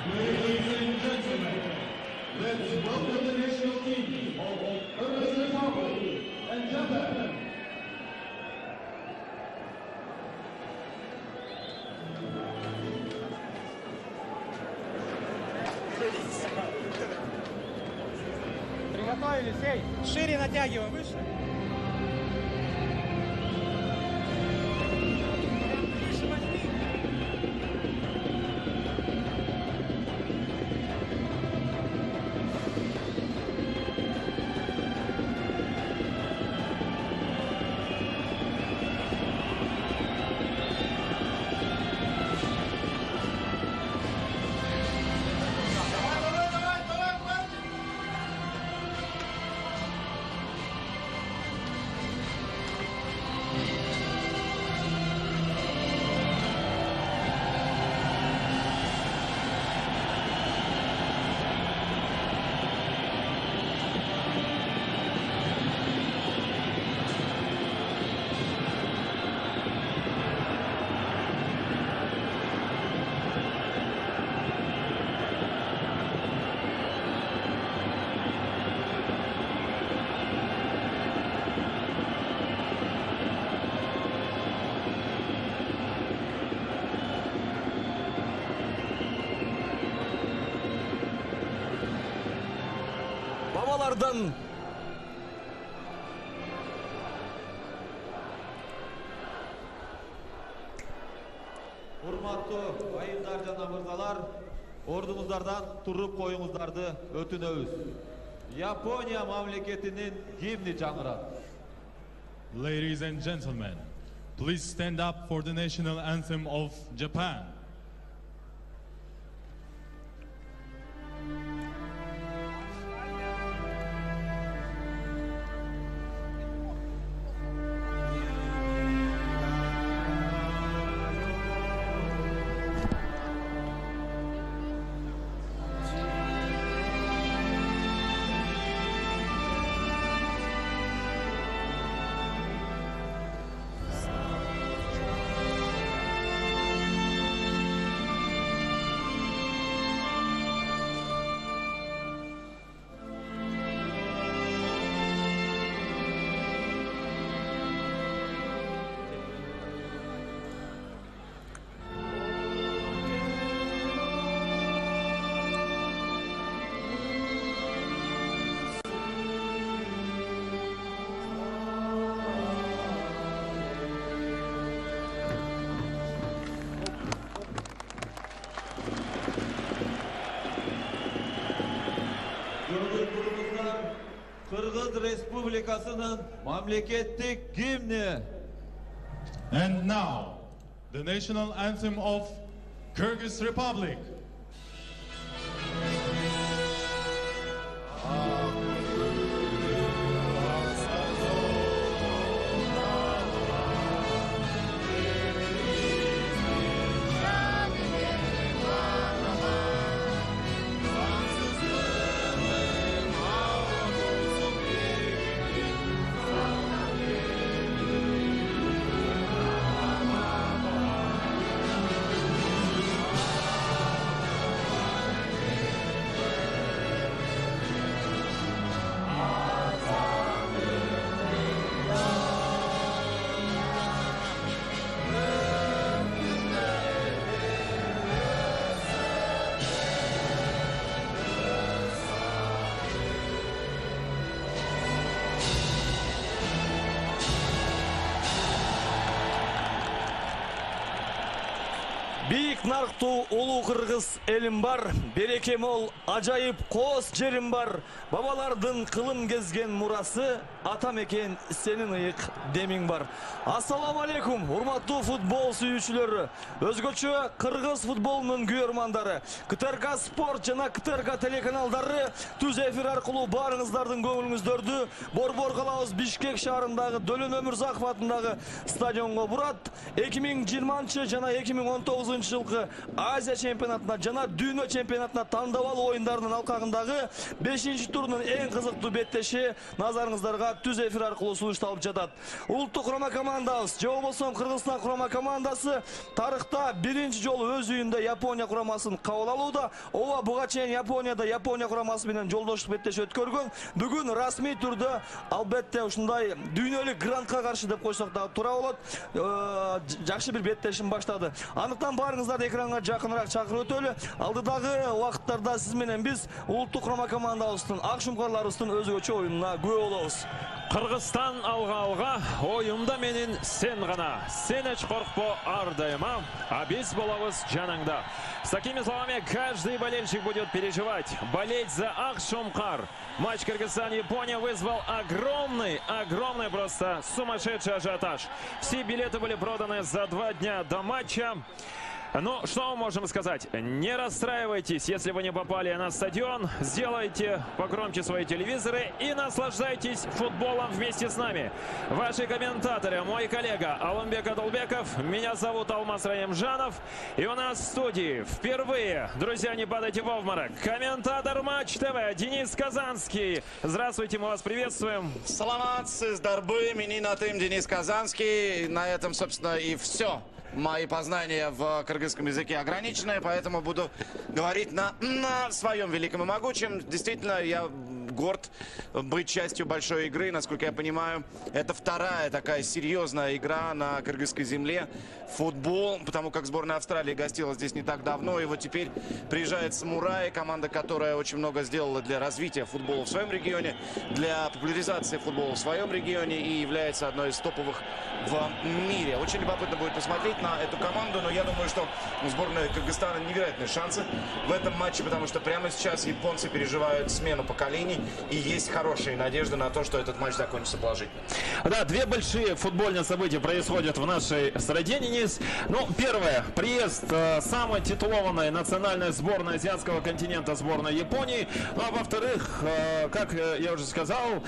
Ladies and gentlemen, let's welcome the national team of Kyrgyz Republic and Japan. Приготовились, эй! Шире натягиваем, выше. Ближе возьми. Babalardan Урматтуу айымдар жана мырзалар, ордуңуздардан туруп коюңуздарды өтүнөбүз. Япония мамлекетинин гимни жаңырат. Ladies and gentlemen, please stand up for the national anthem of Japan. Kırgız Respublikasının memleketlik gimni. And now, the national anthem of Kyrgyz Republic. Бийик нарктуу улуу кыргыз элим бар, береке мол, ажайып коос жерим бар. Бабалардын кылым кезген мурасы, атам экен сенин ыйык демиң бар. Ассаламу алейкум, урматтуу футбол сүйүүчүлөрү. Өзгөчө кыргыз футболунун күйөрмандары, КТРК спорт жана КТРК телеканалдары түз эфир аркылуу баарыңыздардын көңүлүңүздөрдү Борбор калабыз Бишкек шаарындагы Дөлөн Өмүрзаков атындагы стадионго бурат. 2020 жана 2019 жылкы Азия чемпионатына жана дүйнө чемпионатына тандап алуу оюндарынын алкагындагы 5-турунун эң кызыктуу беттеши назарыңыздарга түз эфир аркылуу сунушталып жатат. Улуттук курама командабыз же болбосо Кыргызстан курама командасы тарыхта биринчи жолу өз үйүндө Япония курамасын кабыл алууда. Ооба, буга чейин Японияда Япония курамасы менен жолдоштук беттеш өткөргөн. Бүгүн расмий түрдө албетте ушундай дүйнөлүк грантка каршы деп койсок да туура болот. Жакшы бир беттешин баштады. Андыктан барыңыздарды экранга жакыныраак чакырып өтөлү. Алдыдагы убакыттарда сиз менен биз улуттук курама командабыздын ак шумкарларыбыздын өзгөчө оюнуна күбө болобуз. Кыргызстан алга оюнда менин сен гана. Сен эч коркпо ар дайыма, а биз болобуз жаныңда. С такими словами каждый болельщик будет переживать, болеть за ак шумкар. Матч Кыргызстан-Япония вызвал огромный просто сумасшедший ажиотаж. Все билеты были проданы за 2 дня до матча. Ну, что мы можем сказать? Не расстраивайтесь, если вы не попали на стадион. Сделайте погромче свои телевизоры и наслаждайтесь футболом вместе с нами. Ваши комментаторы, мой коллега Алымбек Адылбеков, меня зовут Алмаз Раимжанов. И у нас в студии впервые, друзья, не падайте в обморок, комментатор Матч ТВ Денис Казанский. Здравствуйте, мы вас приветствуем. Саламат, сыздарбы, менинатым Денис Казанский. На этом, собственно, и все. Мои познания в кыргызском языке ограничены, поэтому буду говорить на своем великом и могучем. Действительно, я горд быть частью большой игры. Насколько я понимаю, это вторая такая серьезная игра на кыргызской земле. Футбол, потому как сборная Австралии гостила здесь не так давно. И вот теперь приезжает «Самурай», команда, которая очень много сделала для развития футбола в своем регионе, для популяризации футбола в своем регионе и является одной из топовых в мире. Очень любопытно будет посмотреть на эту команду, но я думаю, что у сборной Кыргызстана невероятные шансы в этом матче, потому что прямо сейчас японцы переживают смену поколений, и есть хорошие надежды на то, что этот матч закончится положительно. Да, 2 большие футбольные события происходят в нашей стране, Денис. Ну, первое, приезд самой титулованной национальной сборной азиатского континента, сборной Японии. Ну, а во-вторых, как я уже сказал,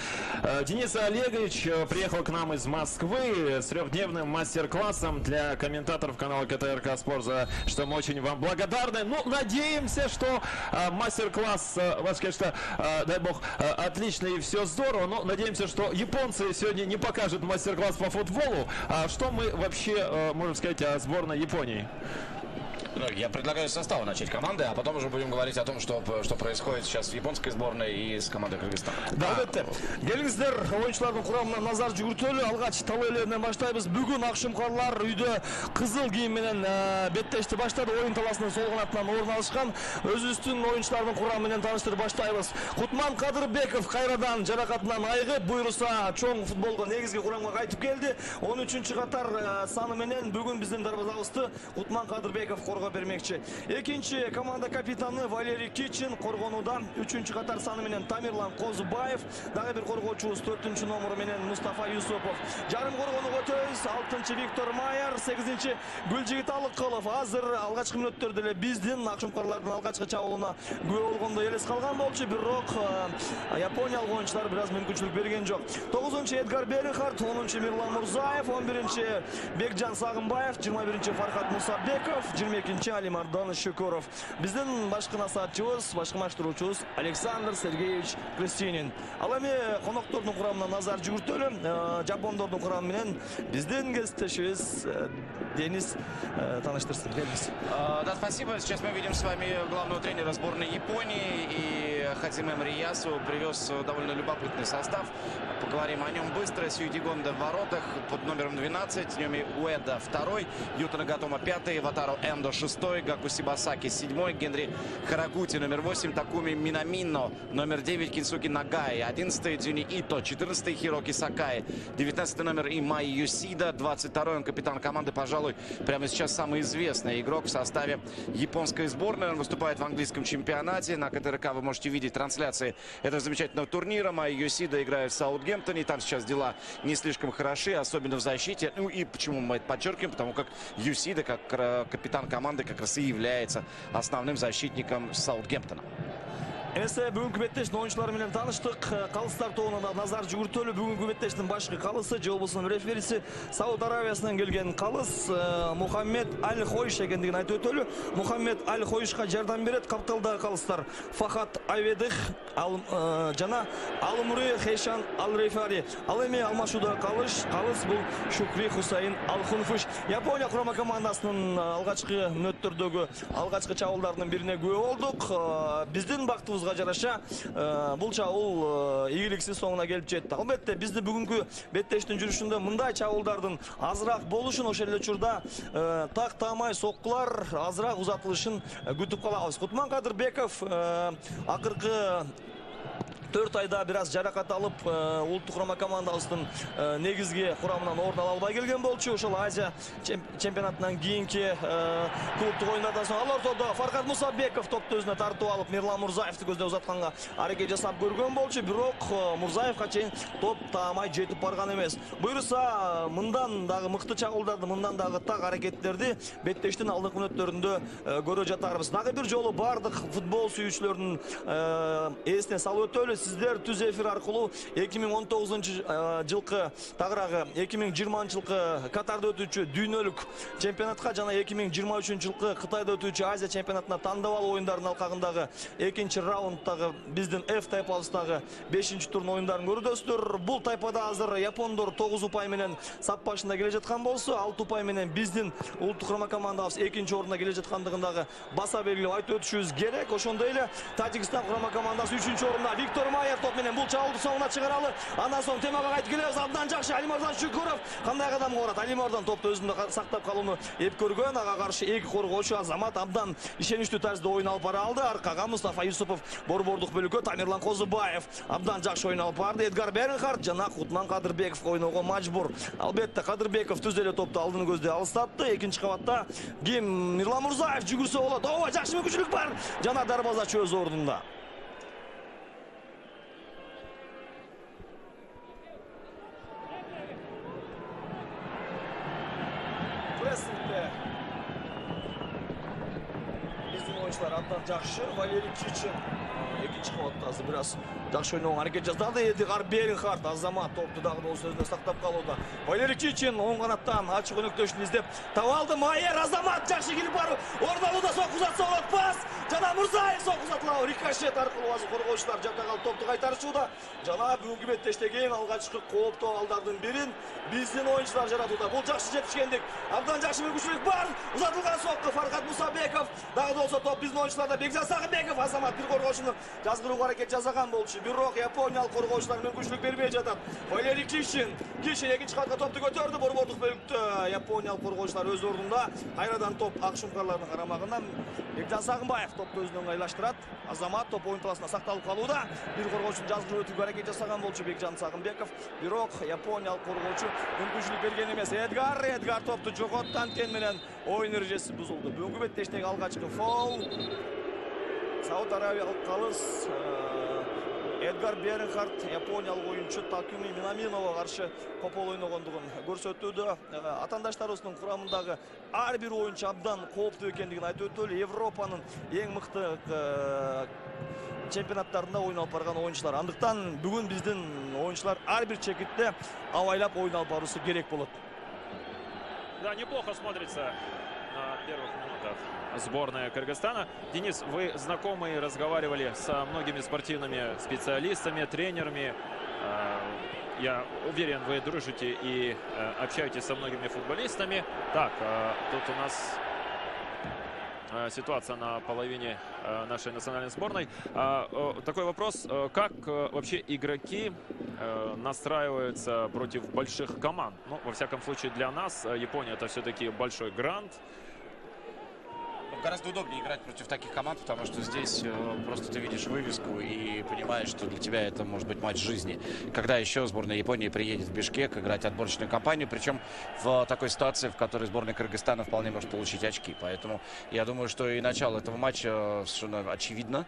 Денис Олегович приехал к нам из Москвы с 3-дневным мастер-классом для комментаторов канала КТРК Спорт, за что мы очень вам благодарны. Ну, надеемся, что мастер-класс ваш, конечно, дай бог, отличный и все здорово, но надеемся, что японцы сегодня не покажут мастер-класс по футболу. А что мы вообще можем сказать о сборной Японии? Ну, я предлагаю с состава начать команды, а потом уже будем говорить о том, что происходит сейчас в японской сборной и с командой Кыргызстана. Да, албетте. Келиңиздер, оюнчулардын курамына назар жүгүртөлү. Алгач талоо элеринен баштайбыз. Бүгүн ак шумкарлар үйдө кызыл кийим менен беттешти баштады. Оюн таласынын сол канатынан орун алышкан. Өзүбүздүн оюнчулардын курамы менен тааныштырып баштайбыз. Кутман Кадырбеков кайрадан жаракатынан айыгып, буйруса чоң футболго негизги курамга кайтып келди. 13-катар саны менен бүгүн биздин дарбазабызды Кутман Кадырбеков бермекчи. Экинчи команда капитаны Валерий Кичин коргонууда. 3-катар саны менен Тамирлан Козубаев, дагы бир коргоочубуз 4-номеру менен Мустафа Юсупов. Жарым коргонуга өтөбүз. 6-чы Виктор Майер, 8-чи Гүлжигит Алыккылов. Азыр алгачкы мүнөттөрдө эле биздин акшумкарлардын алгачкы чабуулуна күбө болгондой элес калган болчу, бирок япониялык оюнчулар бир аз мүмкүнчүлүк берген жок. 9-чы Эдгар Берихард, 10-чы Мирлан Мурзаев, 11-чи Бекжан Сагынбаев, 21-чи Фархат Мусабеков, 22-чи Алимардан Шукуров. Биздин башкы насаатчыбыз, башкы маштыруучубуз Александр Сергеевич Крестинин. Ал эми коноктордун курамына назар жүгүртөлү. Жапондордун курамы менен биздин кесиптешибиз Денис тааныштырсын. Келиңиз. Да, спасибо. Сейчас мы видим с вами главного тренера сборной Японии, и Хадзиме Мриясу привез довольно любопытный состав. Поговорим о нем быстро. Сьюди Гонда в воротах под номером 12, Нёми Уэда 2, Юта Нагатома 5, Ватаро Эндо 6, Гаку Сибасаки 7, Генри Харагути номер 8, Такуми Минамино номер 9, Кинсуки Нагай 11, Дзюни Ито 14, Хироки Сакай 19 номер и Май Юсида 22, он капитан команды, пожалуй, прямо сейчас самый известный игрок в составе японской сборной. Он выступает в английском чемпионате. На КТРК вы можете видеть трансляции этого замечательного турнира. Май Юсида играет в Саутгемптоне. Там сейчас дела не слишком хороши, особенно в защите. Ну и почему мы это подчеркиваем? Потому как Юсида, как капитан команды, как раз и является основным защитником Саутгемптона. Эсе бүгүнкү беттештин оюнчулары менен тааныштык. Калыстар тобуна да назар жүгүртөлү. Бүгүнкү беттештин башкы калысы же болбосо рефериси Сауд Аравиясынан келген калыс Мухаммед Аль-Хойш экендигин айтып өтөлү. Мухаммед Аль-Хойшка жардам берет капталдагы калыстар Фахат Айведих жана Алымры Хейшан Ал-Рейфари. Ал эми алмашууда калыс бул Шукри Хусайин Ал-Хунфуш. Япония курама командасынын алгачкы мүнөттөрдөгү алгачкы чабуулдарынын бирине күбө болдук. Биздин бактыбызга жараша бул чабуул ийгиликсиз соңуна келип жетти. Албетте бизди бүгүнкү беттештин жүрүшүндө мындай чабуулдардын азыраак болушун, ошол эле учурда так таамай соккулар азыраак узатылышын күтүп калабыз. Кутман Кадырбеков акыркы 4 айда бир аз жаракат алып, улуттук курама командабыздын негизги курамынан орун ала албай келген болчу. Ошол Азия чемпионатынан кийинки клубдук оюндардан соң ал ортодо Фаркат Мусабеков топту өзүнө тартып алып, Мирлан Мурзаевди көздөй узатканга аракет жасап көргөн болчу, бирок Мурзаевка чейин топ таамай жетип барган эмес. Буюрса мындан дагы мыкты чабуулдарды, мындан дагы так аракеттерди беттештин алдыңкы мүнөттөрүндө көрө жатарбыз. Дагы бир жолу бардык футбол сүйүүчүлөрдүн эсине салып өтөлү. Сиздер түз эфир аркылуу 2019-жылкы тагыраагы 2020-жылкы Катарда өтүүчү дүйнөлүк чемпионатка жана 2023-жылкы Кытайда өтүүчү Азия чемпионатына тандап алуу оюндарынын алкагындагы экинчи раундтагы биздин F тайпалыбыздагы 5-турдун оюндарын көрүдөсүздөр. Бул тайпада азыр япондор 9 упай менен сап башында келе жаткан болсо, 6 упай менен биздин улуттук курама командабыз экинчи орунда келе жаткандыгындагы баса белгилеп айтып өтүшүбүз керек. Ошондой эле Тажикстан курама командасы 3-чү орунда. Виктор Майер топ менен бул чабуулду соңуна чыгаралы. Андан соң темага кайтып келебиз. Абдан жакшы Алимордон Шүкүров кандай кадам барат. Алимордон топту өзүндө сактап калууну эп көргөн. Ага каршы эки коргоочу Азамат абдан ишеничтүү тарзда оюн алып бара алды. Аркага Мустафа Юсупов борбордук бөлүккө, Тамирлан Козубаев абдан жакшы оюн алып барды. Эдгар Беренхарт жана Кутман Кадырбеков ойного мажбур. Албетте Кадырбеков түз эле топту алдыны көздөй алыстатты. Экинчи кабатта ким Мирлан Мурзаев жүгүрсө болот. Ооба, жакшы мүмкүнчүлүк бар. Жана дарбазачы өз ордунда. Биздин оюнчулар абдан жакшы. Валерий Кичин экинчи кабатта азыр бир аз жакшы ойногон аракет жасады. Эдгар Беренхарт Азамат топту дагы болсо өзүнө сактап калууда. Валерий Кичин оң канаттан ачык өнөктөшүн издеп таба алды. Майер Азамат жакшы келип барып орун алууда, сокку узатса болот. Пас жана Мурзаев сокку узатылабы. Рикошет аркылуу азыр коргоочулар жакка калып топту кайтарышууда. Жана бүгүнкү беттештеги эң алгачкы кооптуу абалдардын бирин биздин оюнчулар жаратууда. Бул жакшы жетишкендик. Абдан жакшы мүмкүнчүлүк бар. Узатылган сокку Фаркат Мусабеков. Дагы болсо топ биздин оюнчуларда. Бекзат Сагынбеков Азамат бир коргоочуну жазгырууга аракет жасаган болчу. Бирок япониялык коргоочулар мүмкүнчүлүк бербей жатат. Валерий Кичин экинчи катка топту көтөрдү. Борбордук бөлүктө япониялык коргоочулар өз ордунда. Кайрадан топ ак шумкарлардын карамагынан Бекзат Сагынбаев топту өзүнө ыңгайлаштырат. Азамат топ оюн таласына сакталып калууда. Бир коргоочуну жазгырып өтүүгө аракет жасаган болчу Бекжан Сагынбеков. Бирок япониялык коргоочу мүмкүнчүлүк берген эмес. Эдгар топту жоготту, анткени менен оюн эрежеси бузулду. Бүгүнкү беттештеги алгачкы фол. Сауд Аравиялык калыс Эдгар Беренхарт япониялык оюнчу Такуми Минаминова каршы копол ойногондугун көрсөтүүдө. Атаандаштарыбыздын курамындагы ар бир оюнчу абдан кооптуу экендигин айтып өтөлү. Европанын эң мыкты чемпионаттарында оюн алып барган оюнчулар. Андыктан бүгүн биздин оюнчулар ар бир чекитте абайлап оюн алып баруусу керек болот. Да, неплохо смотрится на первых минутах сборная Кыргызстана. Денис, вы знакомы и разговаривали со многими спортивными специалистами, тренерами. Я уверен, вы дружите и общаетесь со многими футболистами. Так, тут у нас ситуация на половине нашей национальной сборной. Такой вопрос, как вообще игроки настраиваются против больших команд? Ну, во всяком случае, для нас Япония — это все-таки большой грант. Гораздо удобнее играть против таких команд, потому что здесь просто ты видишь вывеску и понимаешь, что для тебя это может быть матч жизни. Когда еще сборная Японии приедет в Бишкек играть отборочную кампанию, причем в такой ситуации, в которой сборная Кыргызстана вполне может получить очки. Поэтому я думаю, что и начало этого матча совершенно очевидно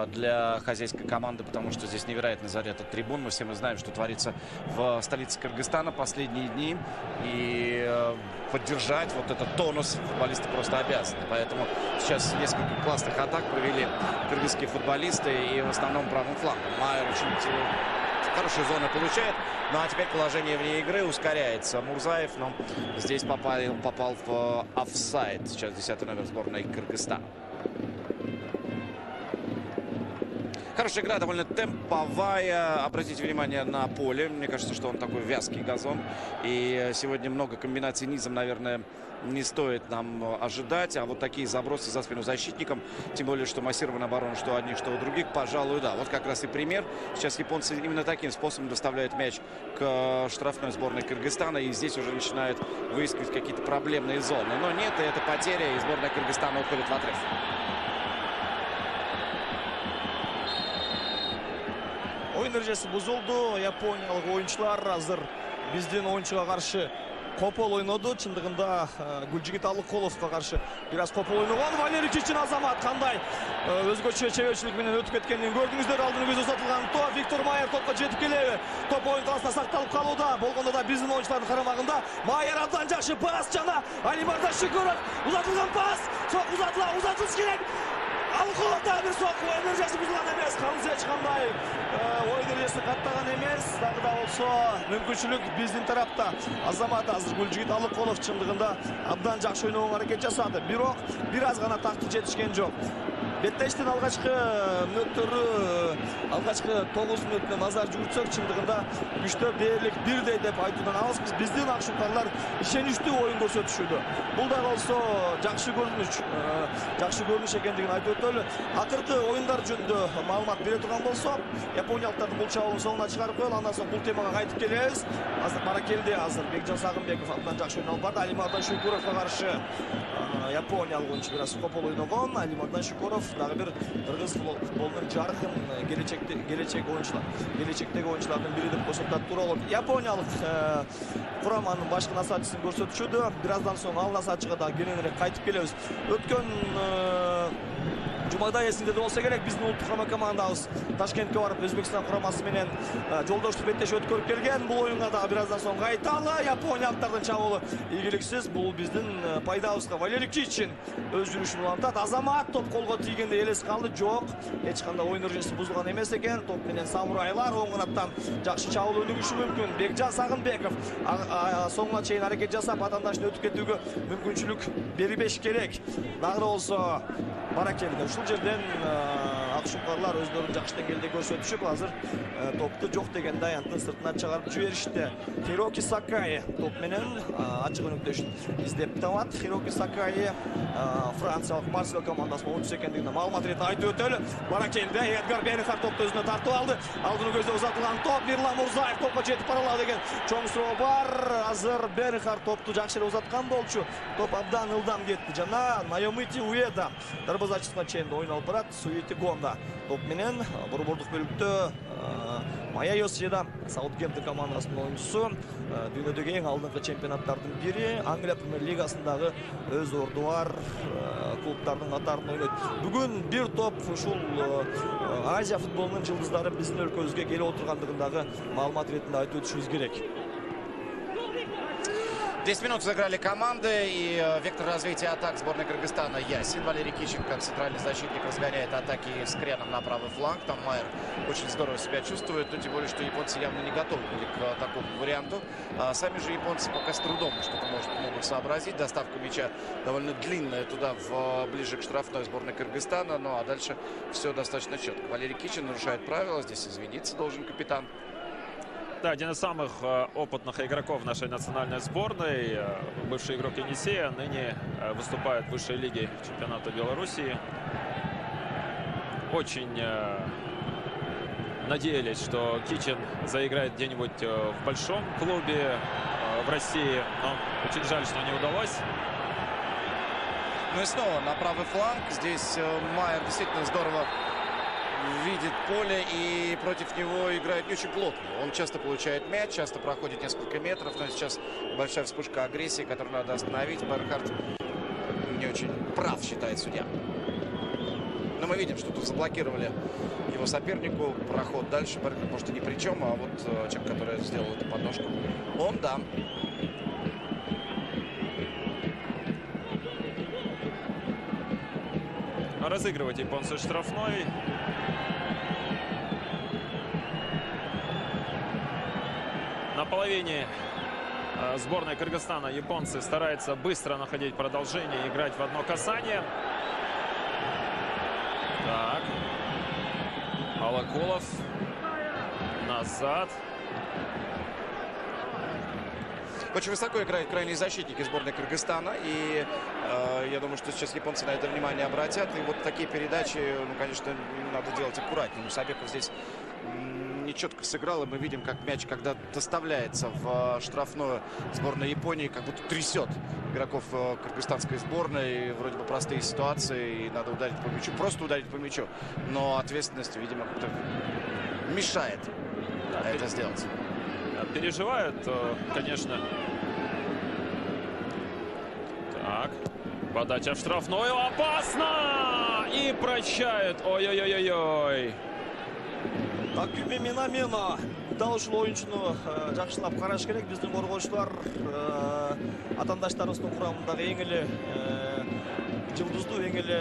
для хозяйской команды, потому что здесь невероятный заряд от трибун. Мы все знаем, что творится в столице Кыргызстана последние дни. И поддержать вот этот тонус футболисты просто обязаны. Поэтому сейчас несколько классных атак провели кыргызские футболисты и в основном правым флангом. Майер очень хорошие зоны получает. Ну а теперь положение вне игры ускоряется. Мурзаев, но здесь попал в офсайд. Сейчас 10-й номер сборной Кыргызстана. Хорошая игра, довольно темповая. Обратите внимание на поле. Мне кажется, что он такой вязкий газон. И сегодня много комбинаций низом, наверное, не стоит нам ожидать. А вот такие забросы за спину защитникам, тем более, что массированная оборона, что у одних, что у других, пожалуй, да. Вот как раз и пример. Сейчас японцы именно таким способом доставляют мяч к штрафной сборной Кыргызстана. И здесь уже начинают выискивать какие-то проблемные зоны. Но нет, и это потеря, и сборная Кыргызстана уходит в отрыв. Oyun erежеси buzuldu. Япониялык оюнчулар азыр биздин оюнчуга каршы копол ойноду. Чындыгында Гүлжигит Алыкуловго каршы бир аз копол ойногон. Валерий Кичин Азамат кандай өзгөчө чеберчилик менен өтүп кеткенин көрдүңүздөр. Алдыны көзү узатылган топ. Виктор Майер топко жетип келеби? Топ оюн таласында сакталып калууда. Болгондо да биздин оюнчулардын карамагында. Майер абдан жакшы пас жана Алимардан Шүкүров узатылган пас. Сок узатылыш керек. Алыкуловда бир сок, ойун эрежеси бузулган эмес. Калыс эч кандай ойун эрежеси каттаган эмес. Дагы да болсо мүмкүнчүлүк биздин тарапта. Азамат азыр Гүлжигит Алыкулов чындыгында абдан жакшы ойногонго аракет жасады. Бирок бир аз гана такты жетишкен жок. Беттештин алгачкы мүнөттөрү, алгачкы 9 мүнөтүнө назар жүгүртсөк, чындыгында күчтөр дээрлик бирдей деп айтуудан алыспыз. Биздин акшукарлар ишеничтүү оюн көрсөтүшүүдө. Бул да болсо жакшы көрүнүш экендигин айтып өтөлү. Акыркы оюндар жөнүндө маалымат бере турган болсок, япониялыктардын бул чабуулун соңуна чыгарып коелу. Андан соң бул темага кайтып келебиз. Азыр Баракелди, азыр Бекжан Сагынбеков абдан жакшы ойнолуп барды. Алимардан Шүкүровго каршы япониялык оюнчу бир аз копол ойногон. Алимардан Шүкүров дагы бир кыргыз футболунун жаркын келечектеги оюнчулардын бири деп көрсөтүп туралат. Япониялык кураманын башкы насаатчысын көрсөтүшүүдө. Бир аздан соң ал насаатчыга да кененирээк кайтып келебиз. Өткөн жумада эсиңде болсо керек, биздин улуттук курама командабыз Ташкентке барып Өзбекстан курамасы менен жолдоштук беттеш өткөрүп келген. Бул оюнга дагы бир аздан соң кайталы. Япониялыктардын чабуулу ийгиликсиз. Бул биздин пайдабызга. Валерий Кичин өз жүрүшүн улантат. Азамат топ колго тийгенде элес калды. Жок, эч кандай оюн эрежеси бузулган эмес экен. Топ менен самурайлар оң канаттан жакшы чабуул өнүгүшү мүмкүн. Бекжан Сагынбеков соңуна чейин аракет жасап атаандашын өтүп кетүүгө мүмкүнчүлүк бербеш керек. Дагы болсо Баракелди ушул жерден акшукарлар өздөрүн жакшы деңгээлде көрсөтүшүп, азыр топту жок деген даянттын сыртына чыгарып жиберишти. Хироки Сакаи топ менен ачык өнүктүшүн издеп табат. Хироки Сакаи франциялык Марсель командасынын оюнчусу экендигине маалымат ретинде айтып өтөлү. Баракелди Эдгар Бернхард топты өзүнө тартып алды. Алдыны көздө узатылган топ. Мирлан Мурзаев топко жетип баралы деген чоң суроо бар. Азыр Бернхард топту жакшы эле узаткан болчу. Топ абдан ылдам кетти. Жана Наёмити Уэда дарбазачысына чейин ойун алып барат. Суити Гонда топ менен борбордук бөлүктө Майя Йосида Саутгемптон командасынын оюнчусу. Дүйнөдөгү эң алдыңкы чемпионаттардын бири. Англия премьер лигасындагы өз орду бар клубтардын катарында ойнойт. Бүгүн бир топ ушул Азия футболунун жылдыздары биздин өлкөбүзгө келип отургандыгындагы маалымат ретинде айтып өтүшүбүз керек. 10 минут сыграли команды, и вектор развития атак сборной Кыргызстана ясен. Валерий Кичин, как центральный защитник, разгоняет атаки с креном на правый фланг. Там Майер очень здорово себя чувствует, но тем более, что японцы явно не готовы были к такому варианту. Сами же японцы пока с трудом что-то могут сообразить. Доставка мяча довольно длинная туда, ближе к штрафной сборной Кыргызстана. Ну а дальше все достаточно четко. Валерий Кичин нарушает правила, здесь извиниться должен капитан. Да, один из самых опытных игроков нашей национальной сборной, бывший игрок Енисея, ныне выступает в высшей лиге чемпионата Белоруссии. Очень надеялись, что Кичин заиграет где-нибудь в большом клубе в России, но очень жаль, что не удалось. Ну и снова на правый фланг. Здесь Майер действительно здорово видит поле, и против него играет не очень плотно. Он часто получает мяч, часто проходит несколько метров, но сейчас большая вспышка агрессии, которую надо остановить. Бернхард не очень прав, считает судья. Но мы видим, что тут заблокировали его сопернику проход дальше. Бернхард, может, и ни при чем, а вот человек, который сделал эту подножку, он, да. разыгрывать японцы штрафной. На половине сборной Кыргызстана японцы стараются быстро находить продолжение, играть в одно касание. Так. Алакулов. Назад. Очень высоко играют крайние защитники сборной Кыргызстана. И я думаю, что сейчас японцы на это внимание обратят. И вот такие передачи, ну, конечно, надо делать аккуратнее. Мусабеков здесь нечетко сыграл. И мы видим, как мяч, когда доставляется в штрафную сборной Японии, как будто трясет игроков кыргызстанской сборной. Вроде бы простые ситуации. И надо ударить по мячу. Просто ударить по мячу. Но ответственность, видимо, как-то мешает это сделать. Переживают, конечно. Так. Подача в штрафную. Опасно! И прощают. Ой-ой-ой-ой-ой. Такюми Минамино дал ушул оюнчуну жакшылап караш керек. Биздин коргоочулар атаандаштарыбыздын курамындагы эң эле жылдыздуу, эң эле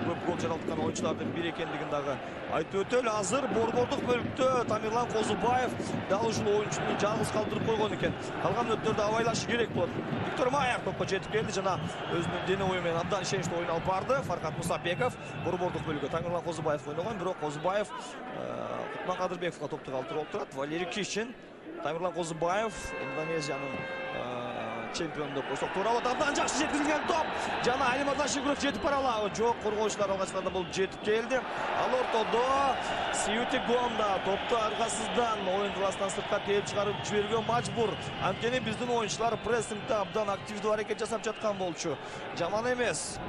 көп гол жараткан оюнчулардын бири экендигин дагы айтып өтөлү. Азыр борбордук бөлүктө Тамирлан Козубаев дал ушул оюнчуну жалгыз калтырып койгон экен. Калган мүнөттөрдө абайлашы керек болот. Виктор Майер топко жетип келди жана өзүнүн дене бою менен абдан ишеничтүү оюн алып барды. Фаркат Мусабеков борбордук бөлүккө Тамирлан Козубаев ойногон, бирок Козубаев Кутман Кадырбековго топту калтырып турат. Валерий Кишин, Тамирлан Козубаев, Индонезиянын чемпиондук көрсөтүп алат. Абдан жакшы жеткизилген топ. Жана Алимардан Шүгүров жетип баралы. Жок, коргоочулар алгачкыда бул жетип келди. Ал ортодо Сиюти Гонда топту аркасыздан оюн классынан сыртка тээп чыгарып жиберүүгө мажбур. Анткени биздин оюнчулар прессингде абдан активдүү аракет жасап жаткан болчу. Жаман эмес.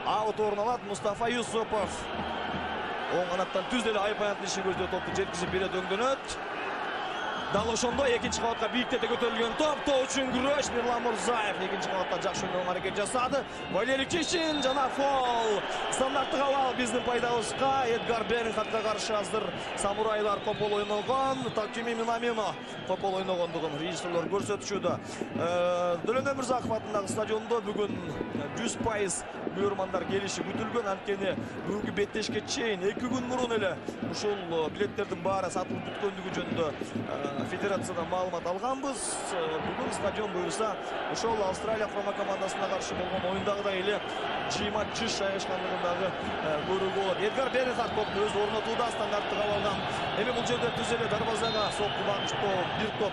Аут орун алат Мустафа Юсупов. Оң канаттан түз эле айпаянттын ишин көздөй топту жеткизип берет, өңдөнөт. Дал ошондо экинчи кабатка бийиктете көтөрүлгөн топ. Тоо үчүн күрөш. Мирлан Мурзаев экинчи кабатта жакшы ойногон аракет жасады. Валерий Кишин жана фол. Стандарттык абал биздин пайдабызга. Эдгар Бернхардга каршы азыр самурайлар копол ойногон. Такюми Минамино копол ойногондугун режиссерлор көрсөтүшүүдө. Дөлөн Өмүрзаков атындагы стадиондо бүгүн 100% көрөрмандар келиши күтүлгөн. Анткени бүгүнкү беттешке чейин 2 күн мурун эле ушул билеттердин баары сатылып бүткөндүгү жөнүндө федерациядан маалымат алганбыз. Бүгүн стадион буюрса ошол Австралия курама командасына каршы болгон оюндагыдай эле жыйма жыш жайгашкандыгындагы көрүүгө болот. Эдгар Бернхард топту өз орнотууда стандарттык алган. Эми бул жерде түз эле дарбазага сокку багыштоо бир топ.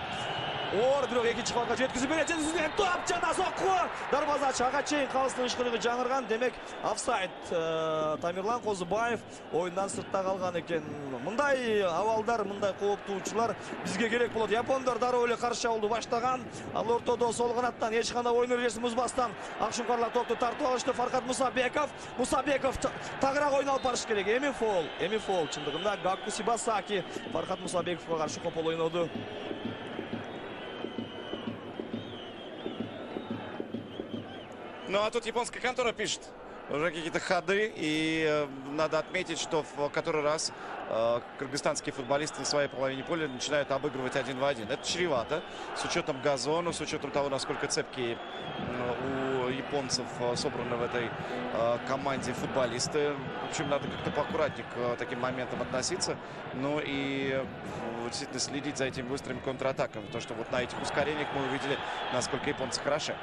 Ор бирок экинчи кабатка жеткизип берет. Жеткизилген топ жана сокку. Дарбаза ага чейин калыстын ышкырыгы жаңырган. Демек офсайд. Тамирлан Козубаев оюндан сыртта калган экен. Мындай абалдар, мындай кооптуучулар бизге керек болот. Япондар дароо эле каршы чабуулду баштаган. Ал ортодо сол канаттан эч кандай оюн эрежесин бузбастан акшумкарлар топту тартып алышты. Фаркат Мусабеков. Мусабеков тагыраак ойун алып барыш керек. Эми фол. Чындыгында Гакку Сибасаки Фаркат Мусабековго каршы копол ойноду. Ну а тут японская контора пишет уже какие-то ходы. И надо отметить, что в который раз кыргызстанские футболисты на своей половине поля начинают обыгрывать 1 в 1. Это чревато, с учетом газона, с учетом того, насколько цепкие у японцев собраны в этой команде футболисты. В общем, надо как-то поаккуратнее к таким моментам относиться. Ну и действительно следить за этими быстрыми контратаками. То, что вот на этих ускорениях мы увидели, насколько японцы хороши.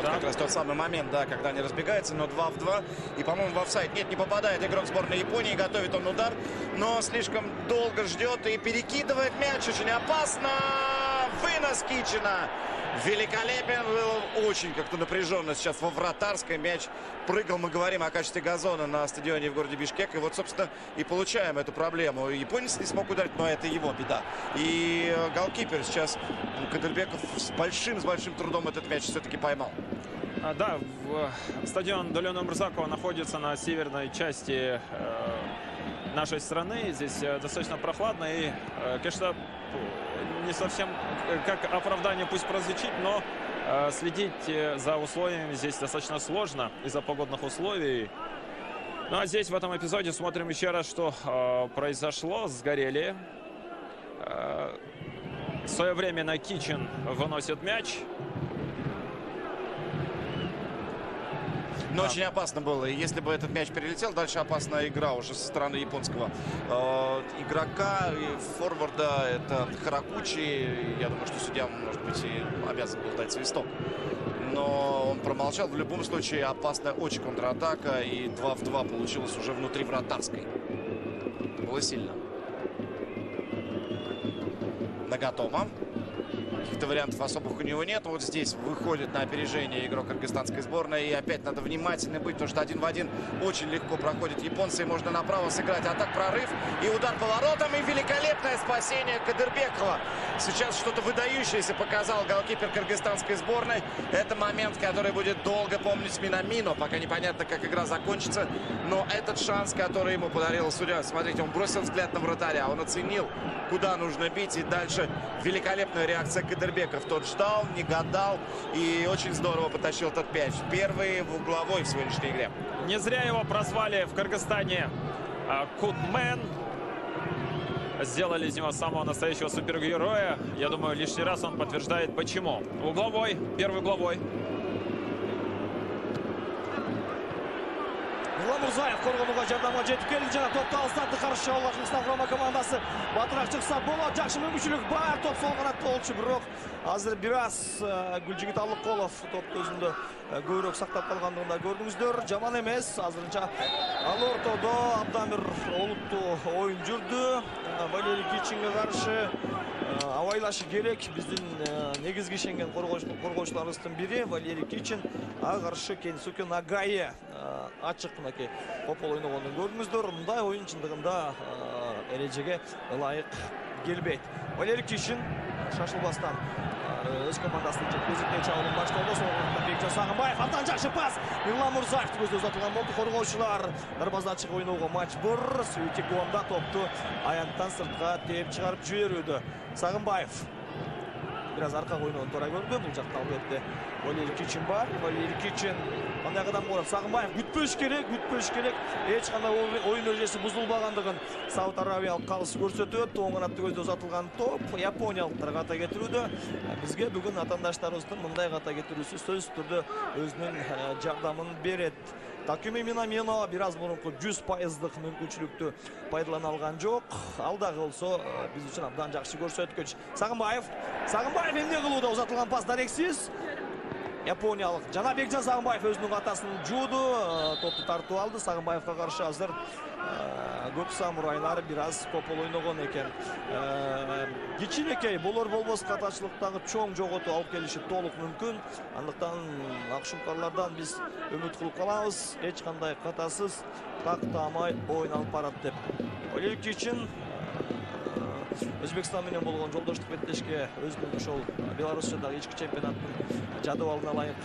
Как раз тот самый момент, да, когда они разбегаются, но 2 в 2. И, по-моему, в офсайд нет, не попадает игрок сборной Японии. Готовит он удар, но слишком долго ждет и перекидывает мяч. Очень опасно. Вынос Кичина. Великолепен. Был очень как-то напряженно сейчас во вратарской. Мяч прыгал, мы говорим о качестве газона на стадионе в городе Бишкек. И вот, собственно, и получаем эту проблему. Японец не смог ударить, но это его беда. И голкипер сейчас Кадырбеков с большим трудом этот мяч все-таки поймал. Да, стадион Долена Мурзакова находится на северной части нашей страны. Здесь достаточно прохладно и, конечно, не совсем как оправдание пусть прозвучит, но следить за условиями здесь достаточно сложно из-за погодных условий. Ну а здесь в этом эпизоде смотрим еще раз, что произошло. Сгорели Своевременно Кичин выносит мяч. Но очень опасно было. И если бы этот мяч перелетел, дальше опасная игра уже со стороны японского игрока, и форварда. Это Харакучи. Я думаю, что судья, может быть, и обязан был дать свисток. Но он промолчал. В любом случае, опасная очень контратака. И 2 в 2 получилось уже внутри вратарской. Это было сильно. Нагатома. Каких-то вариантов особых у него нет. Вот здесь выходит на опережение игрок кыргызстанской сборной. И опять надо внимательно быть, потому что 1 в 1 очень легко проходят японцы. И можно направо сыграть. А так прорыв и удар поворотом. И великолепное спасение Кадырбекова. Сейчас что-то выдающееся показал голкипер кыргызстанской сборной. Это момент, который будет долго помнить Минамино. Пока непонятно, как игра закончится. Но этот шанс, который ему подарил судья. Смотрите, он бросил взгляд на вратаря. Он оценил, куда нужно бить. И дальше великолепная реакция Кадырбеков. Тот ждал, не гадал. И очень здорово потащил этот мяч. Первый в угловой в сегодняшней игре. Не зря его прозвали в Кыргызстане Кутмен. Сделали из него самого настоящего супергероя. Я думаю, лишний раз он подтверждает, почему. Угловой, первый угловой. Мурзаев коргонуга жардамга жетип келди жана топду алыстарды каршы алган Кыргызстан курама командасы батыраак чыкса болот. Жакшы мүмкүнчүлүк бар, топ сол канатта болчу, бирок азыр бир аз Гүлжигит Алыккулов топту өзүндө көбүрөөк сактап калгандыгын да көрдүңүздөр. Жаман эмес, азырынча ал ортодо абдан бир олуттуу оюн жүрдү. Валерий Кичинге каршы абайлашы керек. Биздин негизги ишенген коргоочуларыбыздын бири Валерий Кичин. Ага каршы Кенсуке Нагае ачык мынакей копол ойногонун көрдүңүздөр. Мындай оюн чындыгында эрежеге ылайык келбейт. Валерий Кичин шашылбастан өз командасынын кезекте чабуулун баштоодо. Сол Бекжан Сагынбаев абдан жакшы пас. Мирлан Мурзаев көздө узатылган болду. Коргоочулар дарбазадан чыгып ойноого мажбур. Суитикуамда топту аянттан сыртка тээп чыгарып жиберүүдө. Сагынбаев бир аз аркага ойногон туура көрдү. Бул жакта албетте Валерий Кичин бар. Валерий Кичин кандай кадам коет? Сагынбаев күтпөш керек. Эч кандай оюн эрежеси бузулбагандыгын Сауд Арабиялык калыс көрсөтөт. Оң канатты көздө узатылган топ япониялыктар ката кетирүүдө. Бизге бүгүн атаандаштарыбыздын мындай ката кетирүүсү сөзсүз түрдө өзүнүн жардамын берет. Такуми Минамино бир аз мурунку 100% мүмкүнчүлүктү пайдалана алган жок. Ал дагы болсо биз үчүн абдан жакшы көрсөткүч. Сагынбаев эмне кылууда? Узатылган пас дарексиз. Япониялык жана Бекжан Сагынбаев өзүнүн катасын жууду. Топту тартып алды. Сагынбаевка каршы азыр көк самурайлар бир аз копол ойногон экен. Кичинекей болор болбос катачылыктагы чоң жоготу алып келиши толук мүмкүн. Андыктан акшумкарлардан биз үмүт кылып калабыз. Эч кандай катасыз тактамай ойун алып барат деп. Валерий Кичин Өзбекстан менен болгон жолдоштук беттешке өзүнүн ошол Белоруссиядагы ички чемпионаттын жадыбалына ылайык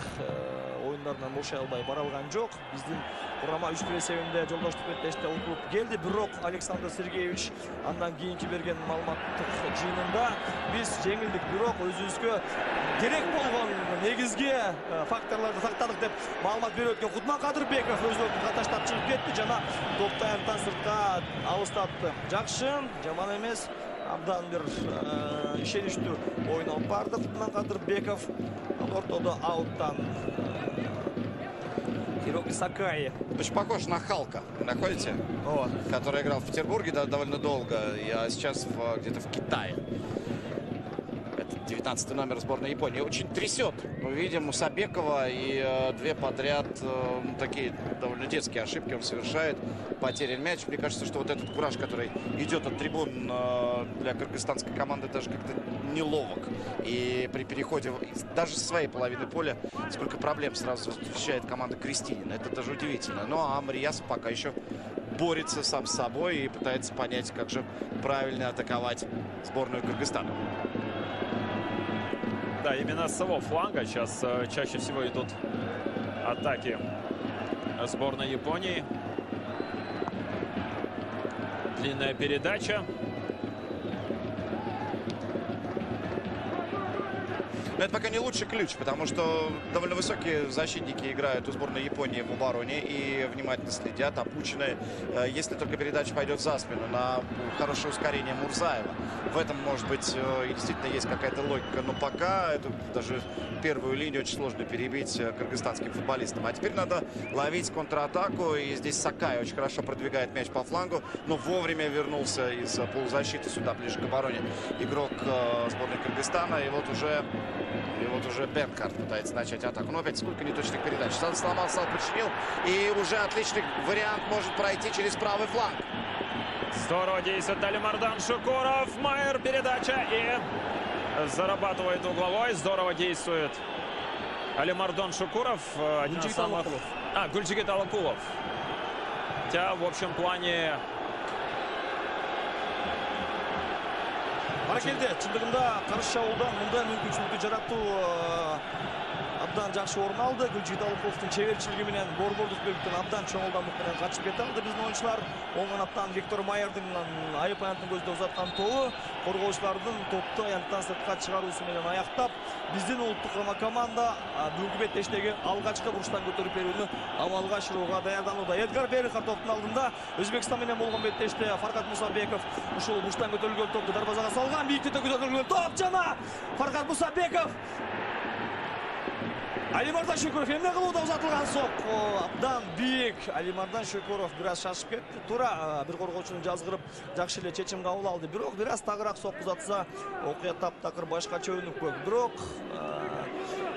оюндарынан бошой албай бара алган жок. Биздин курама 3-1 эсебинде жолдоштук беттеште утулуп келди. Бирок Александр Сергеевич андан кийинки берген маалыматтык жыйынында биз жеңилдик, бирок өзүбүзгө керек болгон негизги факторлорду тактадык деп маалымат берип өткөн Кутман Кадырбеков өзүнүн каташтап чыгып кетти жана топту аянттан сыртка алыстатты. Жакшы, жаман эмес. Абдан бир ишеничтүү оюн алып барды Кутман Кадырбеков. Ортодо ауттан Хироки Сакаи. Очень похож на Халка, находите? Вот. Который играл в Петербурге довольно долго, а сейчас где-то в Китае. Это 19-й номер сборной Японии. Очень трясет. Мы видим Мусабекова и две подряд такие довольно детские ошибки он совершает. Потерян мяч. Мне кажется, что вот этот кураж, который идет от трибун для кыргызстанской команды, даже как-то неловок. И при переходе даже со своей половины поля сколько проблем сразу встречает команда Крестинина. Это даже удивительно. Ну а Амрияс пока еще борется сам с собой и пытается понять, как же правильно атаковать сборную Кыргызстана. Да, именно с его фланга сейчас чаще всего идут атаки сборной Японии. Длинная передача. Но это пока не лучший ключ, потому что довольно высокие защитники играют у сборной Японии в обороне и внимательно следят, обученные. Если только передача пойдет за спину на хорошее ускорение Мурзаева. В этом, может быть, и действительно есть какая-то логика. Но пока эту даже первую линию очень сложно перебить кыргызстанским футболистам. А теперь надо ловить контратаку. И здесь Сакай очень хорошо продвигает мяч по флангу. Но вовремя вернулся из полузащиты сюда, ближе к обороне, игрок сборной Кыргызстана. И вот уже Бернхард пытается начать атаку. Но опять сколько неточных передач. Сам сломал, сам починил. И уже отличный вариант может пройти через правый фланг. Здорово действует Алимардан Шукуров. Майер, передача и зарабатывает угловой. Здорово действует Алимардан Шукуров. Один из самых... Гульжигит Алакулов. Хотя в общем плане... Баракелде, чындыгында каршы шабуылдан мындай мүмкүнчүлүктү жараттуу абдан жакшы орун алды. Гүлжигит Алакуловдун чеберчилиги менен борбордук бөлүктөн абдан чоң ылдамдык менен качып кете алды биздин оюнчулар. Оң канаттан Виктор Майердин айып аянттын көзүндө узаткан тобу коргоочулардын топту аянттан сыртка чыгаруусу менен аяктап, биздин улуттук құрама команда бүгүнкү беттештеги алгачкы бурчтан көтөрүп берүүнү амалга ашырууга даярданууда. Эдгар Бернхард топтун алдында Өзбекстан менен болгон беттеште Фаркат Мусабеков ушул бурчтан көтөрүлгөн топту дарбазага салган. Бийиктикте көтөрүлгөн топ жана Фаркат Мусабеков. Алимардан Шукуров эмне кылууда? Узатылган сокку абдан бийик. Алимардан Шукуров бир аз шашып кетти. Туура бир коргоочуну жазгырып жакшы эле чечим кабыл алды. Бирок бир аз тагыраак сокку узатса окуя таптакыр башкача өнүкпөк. Бирок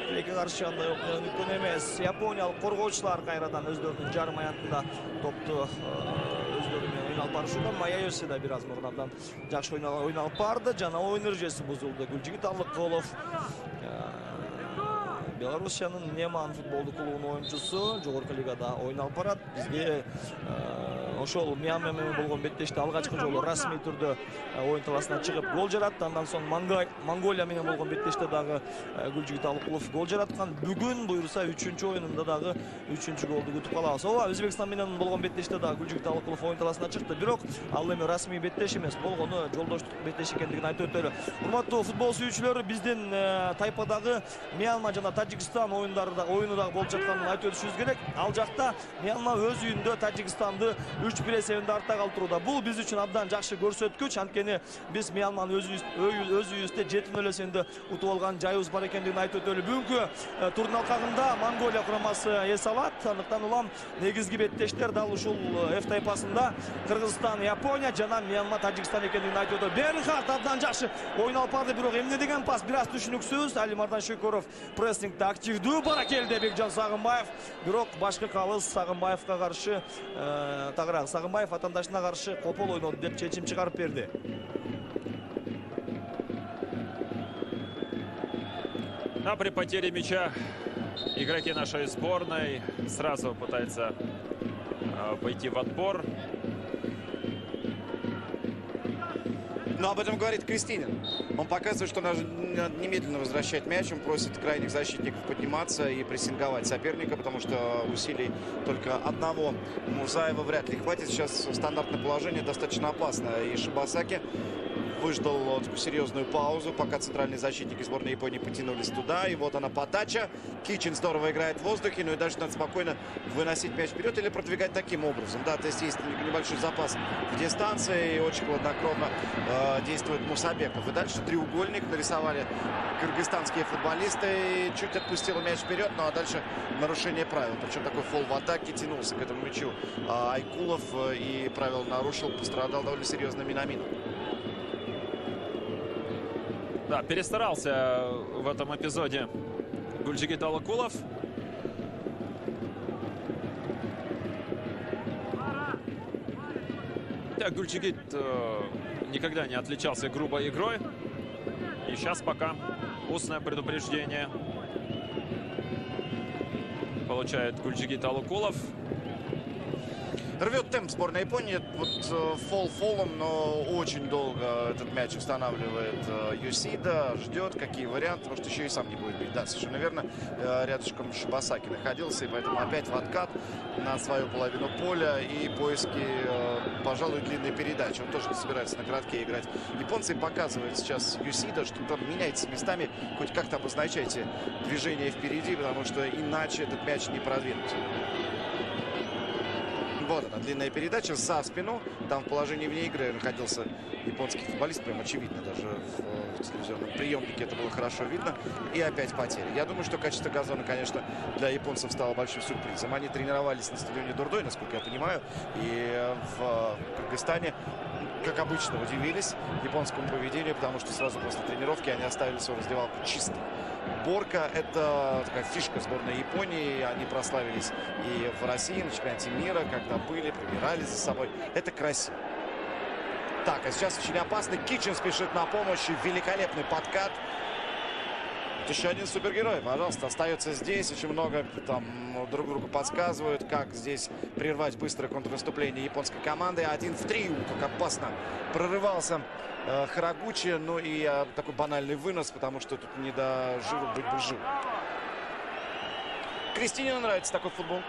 тилекке каршы андай окуя өнүккөн эмес. Япониялык коргоочулар кайрадан өздөрүнүн жарым аянтында топту өздөрү менен ойналып барышууда. Майяёси да бир аз мурун абдан жакшы ойналып барды. Жана оюн эрежеси бузулду. Гүлжигит Алакулов Белоруссиянын Неман футболдук клубунун оюнчусу, жогорку лигада ойналып барат. Бизге ошол Мьянма менен болгон беттеште алгачкы жолу расмий түрдө оюн таласына чыгып гол жаратты. Андан соң Монголия менен болгон беттеште дагы Гүлжигит Алакулов гол жараткан. Бүгүн буюрса 3-чү оюнунда дагы 3-чү голду күтүп калабыз. Ооба, Өзбекстан менен болгон беттеште дагы Гүлжигит Алакулов оюн таласына чыкты. Бирок ал эми расмий беттеш эмес, болгону жолдоштук беттеш экендигин айтып өтөлү. Урматтуу футбол сүйүүчүлөр, биздин тайпадагы Мьянма жана Таджикстан оюну дагы болуп жатканын айтып өтүшүбүз керек. Ал жакта Мьянма өз үйүндө Таджикстанды 3-1 эсебинде артта калтырууда. Бул биз үчүн абдан жакшы көрсөткүч. Анткени биз Мьянманы өз үйүбүздө 7-0 эсебинде утуп алган жайыбыз бар экендигин айтып өтөлү. Бүгүнкү турдун алкагында Монголия курамасы эс алат. Андыктан улам негизги беттештер дал ушул F тайпасында Кыргызстан, Япония жана Мьянма, Таджикстан экендигин айтып өтөлү. Бернхард абдан жакшы ойналып барды, бирок эмне деген пас бир аз түшүнүксүз. Алимардан Шукуров прессингде активдүү. Баракелде Бекжан Сагынбаев, бирок башкы калыс Сагынбаевка каршы тагыраак Сагынбаев атандашына каршы копол ойноду деп чечим чыгарып берди. А при потере мяча игроки нашей сборной сразу пытаются пойти в отбор. Но об этом говорит Крестинин. Он показывает, что надо немедленно возвращать мяч. Он просит крайних защитников подниматься и прессинговать соперника, потому что усилий только одного Мурзаева вряд ли хватит. Сейчас стандартное положение достаточно опасно. И Шибасаки выждал такую серьезную паузу, пока центральные защитники сборной Японии потянулись туда. И вот она подача. Кичин здорово играет в воздухе. Ну и дальше надо спокойно выносить мяч вперед или продвигать таким образом. Да, то есть есть небольшой запас в дистанции. И очень хладнокровно действует Мусабеков. И дальше треугольник нарисовали кыргызстанские футболисты. И чуть отпустил мяч вперед. Ну а дальше нарушение правил. Причем такой фол в атаке, тянулся к этому мячу Айкулов. И правила нарушил, пострадал довольно серьезно Минамин. Да, перестарался в этом эпизоде Гульжигит Алакулов. Да, Гульжигит никогда не отличался грубой игрой. И сейчас пока устное предупреждение получает Гульжигит Алакулов. Рвет темп сборная Японии. Вот фол фолом, но очень долго этот мяч устанавливает Йосида. Ждет, какие варианты. Может, еще и сам не будет бить. Да, совершенно верно. Рядышком Шибасаки находился. И поэтому опять в откат на свою половину поля. И поиски пожалуй, длинной передачи. Он тоже не собирается на коротке играть. Японцы показывают сейчас Юсида, что там меняется местами. Хоть как-то обозначайте движение впереди, потому что иначе этот мяч не продвинуть. Вот она, длинная передача за спину. Там в положении вне игры находился японский футболист. Прям очевидно, даже в телевизионном приемнике это было хорошо видно. И опять потери. Я думаю, что качество газона, конечно, для японцев стало большим сюрпризом. Они тренировались на стадионе Дурдой, насколько я понимаю. И в Кыргызстане, как обычно, удивились японскому поведению, потому что сразу после тренировки они оставили свою раздевалку чистой. Борка — это такая фишка сборной Японии. Они прославились и в России на чемпионате мира, когда были, прибирались за собой. Это красиво. Так, а сейчас очень опасно. Кичин спешит на помощь. Великолепный подкат. Вот еще один супергерой, пожалуйста, остается здесь. Очень много там друг другу подсказывают, как здесь прервать быстрое контрнаступление японской команды. 1-3, как опасно прорывался Харагучи. Ну и такой банальный вынос, потому что тут не до живу быть бы жив. Кристине нравится такой футбол.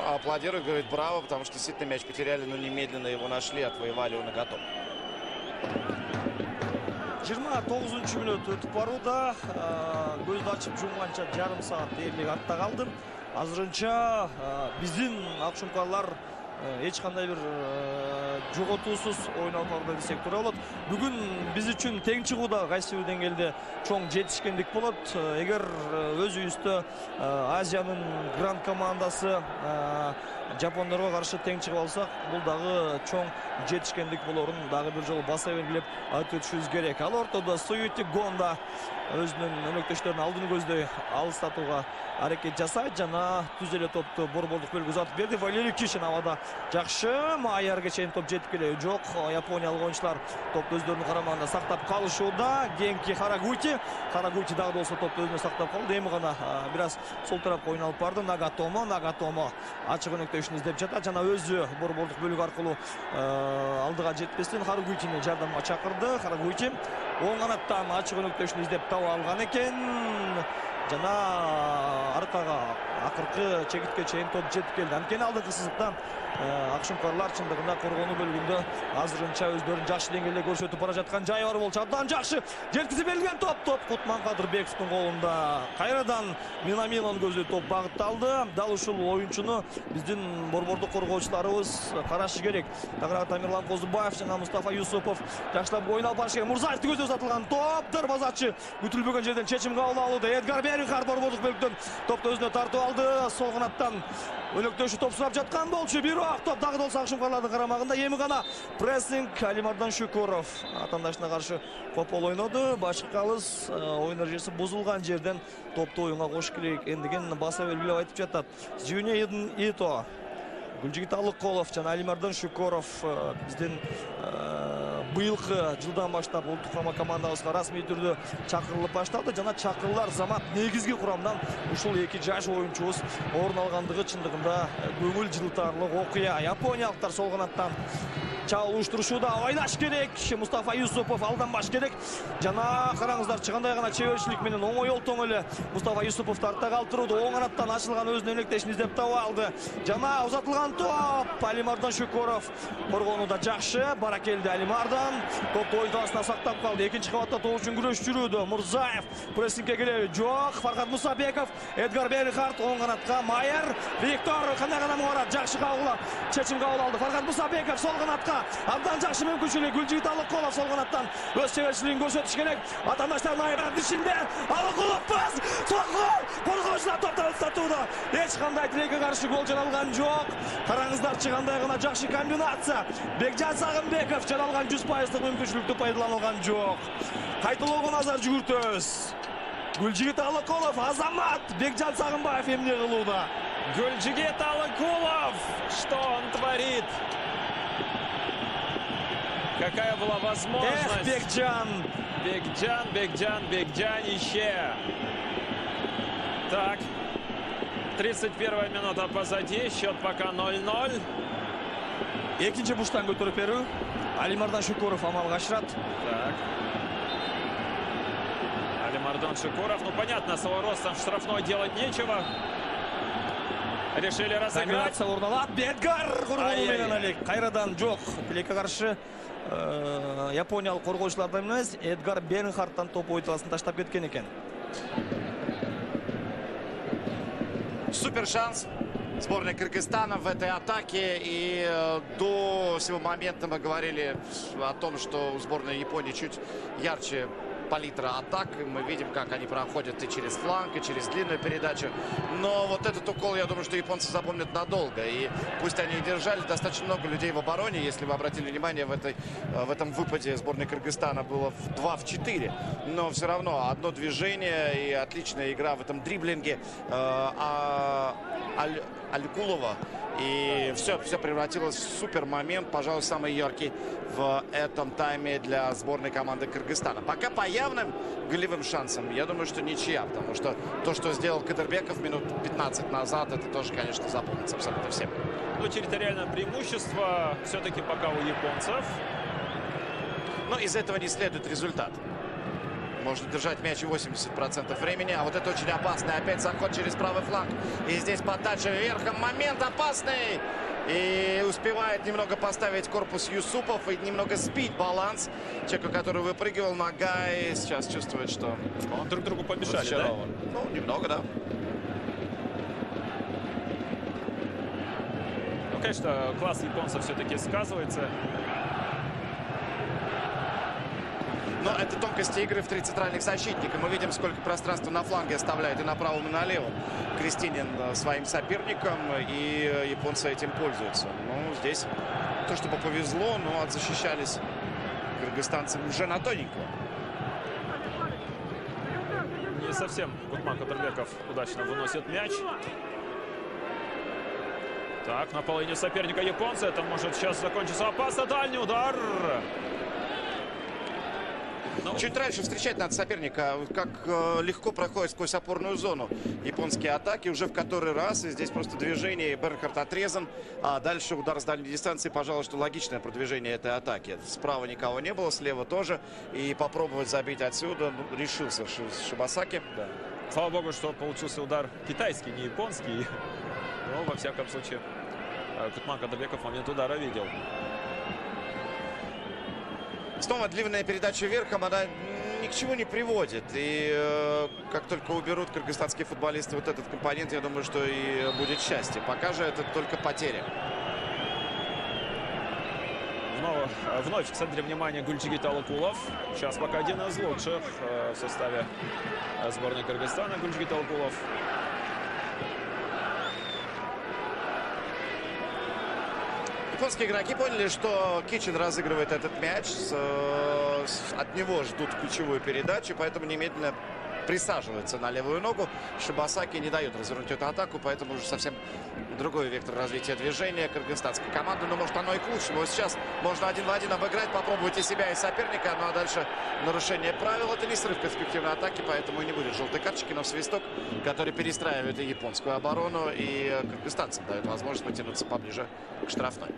Аплодирует, говорит браво, потому что действительно мяч потеряли, но немедленно его нашли, отвоевали его на готов. 29 мүнөт өтүп барууда. Көздү ачып жумганча жарым саат дээрлик артта калдым. Азырынча биздин акшумкарлар эч кандай бир жоготуусуз ойноп барууда десек туура болот. Бүгүн биз үчүн тең чыгууда кайсы бир деңгээлде чоң жетишкендик болот. Эгер өз үйүбүздө Азиянын гранд командасы жапондорго каршы тең чыгып алсак, бул дагы чоң жетишкендик болорун дагы бир жолу баса белгилеп айтып өтүшүбүз керек. Ал ортодо Суюти Гонда өзүнүн өнөктөштөрүн алдын көздөй алыстатууга аракет жасайт жана түз эле топту борбордук бөлгө узатып берди. Валерий Кишин абада жакшы, аярга чейин топ жетип келе жок. Япониялык оюнчулар топту өздөрүнүн карамагында сактап калышууда. Генки Харагути дагы болсо топту өзүнө сактап калды. Эми гана бир аз сол тарапка ойналып барды. Нагатомо ачык өнөктөшүн издеп жатат жана өзү борбордук бөлүк аркылуу алдыга жетпестен Харагутини жардамга чакырды. Харагути оң канаттан ачык өнөктөшүн издеп таба алган экен. Жана аркага акыркы чегитке чейин топ жетип келди. Анткени алдыңкы сызыктан акшумкарлар чындыгында коргонуу бөлүгүндө азырынча өздөрүн жакшы деңгээлде көрсөтүп бара жаткан жайы бар болчу. Абдан жакшы жеткизип берилген топ Кутман Кадырбековдун колунда. Кайрадан Минаминон көзү топ багытталды. Дал ушул оюнчуну биздин борбордук коргоочуларыбыз карашы керек. Тагыраак Тамирлан Козубаев жана Мустафа Юсупов жакшылап ойноп барышы керек. Мурзаевдин көзү узатылган топ, дарбазачы күтүлбөгөн жерден чечим кабыл алууда. Эдгар Беринхард борбордук бөлүктөн топту өзүнө тартып алды. Сол канаттан өнөктөшү топ сурап жаткан болчу. Бирок топ дагы да болсо акшумкарлардын карамагында. Эми гана прессинг Алимардан Шүкөров атаандашына каршы копол ойноду. Башкалыс оюн эрежеси бузулган жерден топту оюнга кошуш керек эндигин баса белгилеп айтып жатат. Жуня Ито, Гүлжигит Алыкколов жана Алимардан Шүкөров биздин быйылкы жылдан баштап улуттук курама командабызга расмий түрдө чакырылып баштады жана чакыруулар замат негизги курамдан ушул эки жаш оюнчубуз орун алгандыгы чындыгында көңүл жылытарлык окуя. Япониялыктар сол канаттан чабуул уюштурушууда. Ойнаш керек. Мустафа Юсупов алданбаш керек. Жана караңыздарчы кандай гана чеберчилик менен оңой олтоң эле Мустафа Юсупов артта калтырууду. Оң канаттан ачылган өзүнүн өнөктөшүн издеп таба алды. Жана узатылган топ Алимардан Шүкөров коргонууда жакшы. Бара келди Алимардан. Топту ойдасына сактап калды. Экинчи кабатта топ үчүн күрөш жүрүүдө. Мурзаев прессингге келеби жок. Фархат Мусабеков, Эдгар Беринхард оң канатка. Майер, Виктор кандай гана барат. Жакшы кабыл чечим кабыл алды. Фархат Мусабеков сол канатка. Абдан жакшы мүмкүнчүлүк. Гүлжигит Алыкколов сол канаттан өз чеберчилигин көрсөтүш керек. Атаандаштардын айбар ишинде Алыккуловбуз. Сокол коргоочулар топтон устатууда. Эч кандай тилекке каршы гол жаралган жок. Караңыздарчы кандай гана жакшы комбинация. Бекжан Сагынбеков жаралган 100% мүмкүнчүлүктү пайдаланылган жок. Кайталоого назар жүгүртөбүз. Гүлжигит Алыккулов, Азамат, Бекжан Сагынбаев эмне кылууда? Гүлжигит Алыккулов, что он творит? Какая была возможность? Бекджанище. Так, 31-я минута позади, счет пока 0-0. Экинчи буштан көтөрүп берүү. Алимардан Шүкөров амалга ашырат. Так. Алимардан Шүкөров, ну понятно, с его ростом в штрафной делать нечего. решили разыграть. Комбинация орун алат. Эдгар коргону Ай-яй-яй. менен элек. Кайрадан жок. Тилекке каршы япониялык коргоочулардан эмес, Эдгар Бернхардтан топ ойталасын таштап кеткен экен. Супер шанс сборной Кыргызстана в этой атаке. И до сего момента мы говорили о том, что у сборной Японии чуть ярче палитра атак. Мы видим, как они проходят и через фланг, и через длинную передачу. Но вот этот укол, я думаю, что японцы запомнят надолго. И пусть они и держали достаточно много людей в обороне. Если вы обратили внимание, в этом выпаде сборной Кыргызстана было 2 в 4. Но все равно одно движение и отличная игра в этом дриблинге Алькулова. И все превратилось в супер момент, пожалуй, самый яркий в этом тайме для сборной команды Кыргызстана. Пока по явным голевым шансам, я думаю, что ничья, потому что то, что сделал Кадырбеков минут 15 назад, это тоже, конечно, запомнится абсолютно всем. Но территориальное преимущество все-таки пока у японцев. Но из этого не следует результат. Можно держать мяч 80% времени. А вот это очень опасный. Опять заход через правый фланг. И здесь подача верхом. Момент опасный. И успевает немного поставить корпус Юсупов и немного сбить баланс. Человека, который выпрыгивал, нога, и сейчас чувствует, что... Друг другу помешали, да? Ну, немного, да. Ну, конечно, класс японцев все-таки сказывается. Но это тонкости игры в 3 центральных защитника. Мы видим, сколько пространства на фланге оставляет и на правом, и на левом Кристинин своим соперникам. И японцы этим пользуются. Ну, здесь то, чтобы повезло, но отзащищались кыргызстанцы уже на тоненького. Не совсем Кутман Кадырбеков удачно выносит мяч. Так, на половине соперника японца. Это может сейчас закончиться опасно. Дальний удар. Чуть раньше встречать надо соперника, как легко проходит сквозь опорную зону японские атаки. Уже в который раз. И здесь просто движение. Бернхард отрезан. А дальше удар с дальней дистанции. Пожалуй, что логичное продвижение этой атаки. Справа никого не было, слева тоже. И попробовать забить отсюда решился Шибасаки. Да. Слава богу, что получился удар китайский, не японский. Но, во всяком случае, Кутман Кадырбеков в момент удара видел. Снова длинная передача верхом, она ни к чему не приводит. И как только уберут кыргызстанские футболисты вот этот компонент, я думаю, что и будет счастье. Пока же это только потеря. Вновь в центре внимания Гульчигит Алыкулов. Сейчас пока один из лучших в составе сборной Кыргызстана. Гульчигит Алыкулов. Японские игроки поняли, что Кичин разыгрывает этот мяч. От него ждут ключевую передачу, поэтому немедленно присаживается на левую ногу. Шибасаки не дает развернуть эту атаку, поэтому уже совсем другой вектор развития движения кыргызстанской команды. Но может оно и к лучшему. Вот сейчас можно 1 в 1 обыграть, попробовать и себя, и соперника. Ну а дальше нарушение правил. Это не срыв перспективной атаки, поэтому и не будет желтой карточки. Но свисток, который перестраивает и японскую оборону, и кыргызстанцам дает возможность потянуться поближе к штрафной.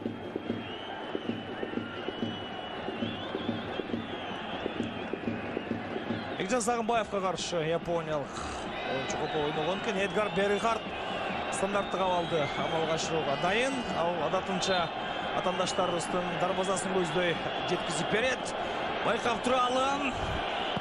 Бекжан Сагынбаевка каршы япониялык оюнчу коп ойногон экен. Эдгар Бернхард стандарттык абалды амалга ашырууга дайын. Ал адатынча атаандаштарыбыздын дарбазасын көздөй жеткизип берет. Байкап туралы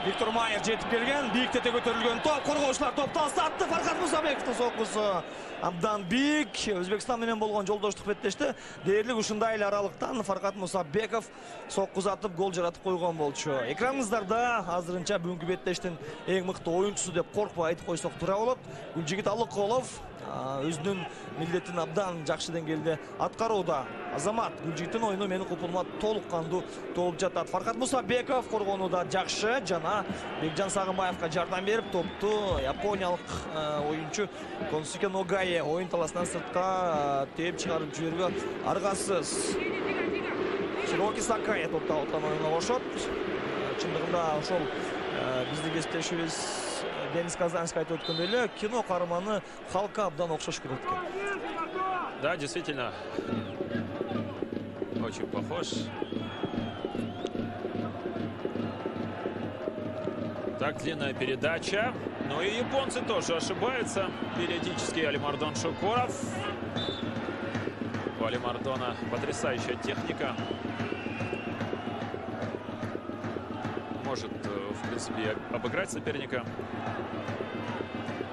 Виктор Майер жетип келген. Бийиктете көтөрүлгөн топ. Коргоочулар топту алсатты. Фархат Мусабековдун соккусу абдан бийик. Өзбекстан менен болгон жолдоштук беттешти. Дээрлик ушундай эле аралыктан Фархат Мусабеков сокку атып гол жаратып койгон болчу. Экраныңыздарда азырынча бүгүнкү беттештин эң мыкты оюнчусу деп коркпой айтып койсок туура болот. Гүлжигит Алыкулов өзүнүн милдетин абдан жакшы деңгээлде аткарууда. Азамат Гүлжигиттин оюну менин купулума толук кандуу толуп жатат. Фархат Мусабеков коргонууда жакшы жана Бекжан Сагынбаевка жардам берип топту япониялык оюнчу Консуке Ногае оюн таласынан сыртка тээп чыгарып жиберүүгө аргасыз. Широки Сакай топто оттан оюнга кошот. Чындыгында ошол биздин кесиптешибиз Денис Казанский айтып өткөндөй эле кино каарманы халка абдан окшош көрөт экен. Да, действительно, очень похож. Так, длинная передача. Ну и японцы тоже ошибаются. Периодически Алимардон Шукуров. У Алимардона потрясающая техника. Может, в принципе, обыграть соперника.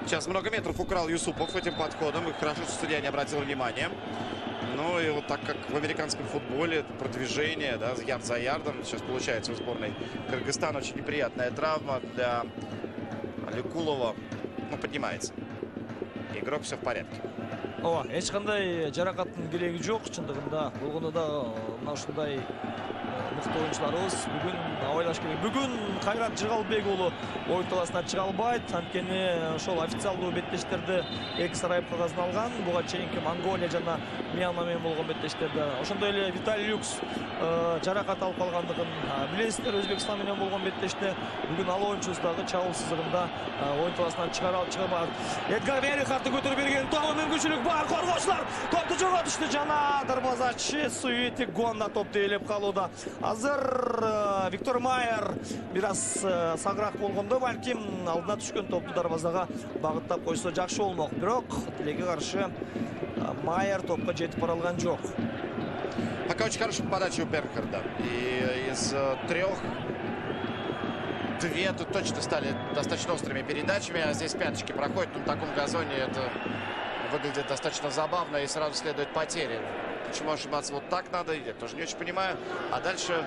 Сейчас много метров украл Юсупов этим подходом. И хорошо, что судья не обратил внимания. Ну и вот так как в американском футболе продвижение, да, ярд за ярдом. Сейчас получается у сборной Кыргызстана очень неприятная травма для Аликулова. Ну, поднимается. Игрок, все в порядке. Ооба, эч кандай жаракаттын кереги жок чындыгында. Болгондо да мына ушундай мыкты оюнчуларыбыз бүгүн ойлош керек. Бүгүн Кайрат Жыгалбек уулу оюн таласына чыга албайт. Анткени ошол официалдуу беттештерди эки сарайып кагазын алган. Буга чейинки Монголия жана Мьянма менен болгон беттештерде. Ошондой эле Виталий Люкс жаракат алып калгандыгын билесиздер. Өзбекстан менен болгон беттеште бүгүн ал оюнчубуз дагы чабуул сызыгында оюн таласынан чыгара. Эдгар Берихарды көтөрүп берген тогу мүмкүнчүлүк бар. Коргоочулар топту жоготушту жана дарбазачы Суити Гонна топту ээлеп калууда. Азыр Виктор Майер бир аз сагыраак болгондо балким алдына түшкөн топту дарбазага багыттап койсо жакшы болмок. Бирок тилеге каршы Майер топко жетип бара алган жок. Пока очень хорошая подача у Берхарда. И из трех две тут точно стали достаточно острыми передачами. А здесь пяточки проходят. На таком газоне это выглядит достаточно забавно. И сразу следует потери. Почему ошибаться вот так надо, я тоже не очень понимаю. А дальше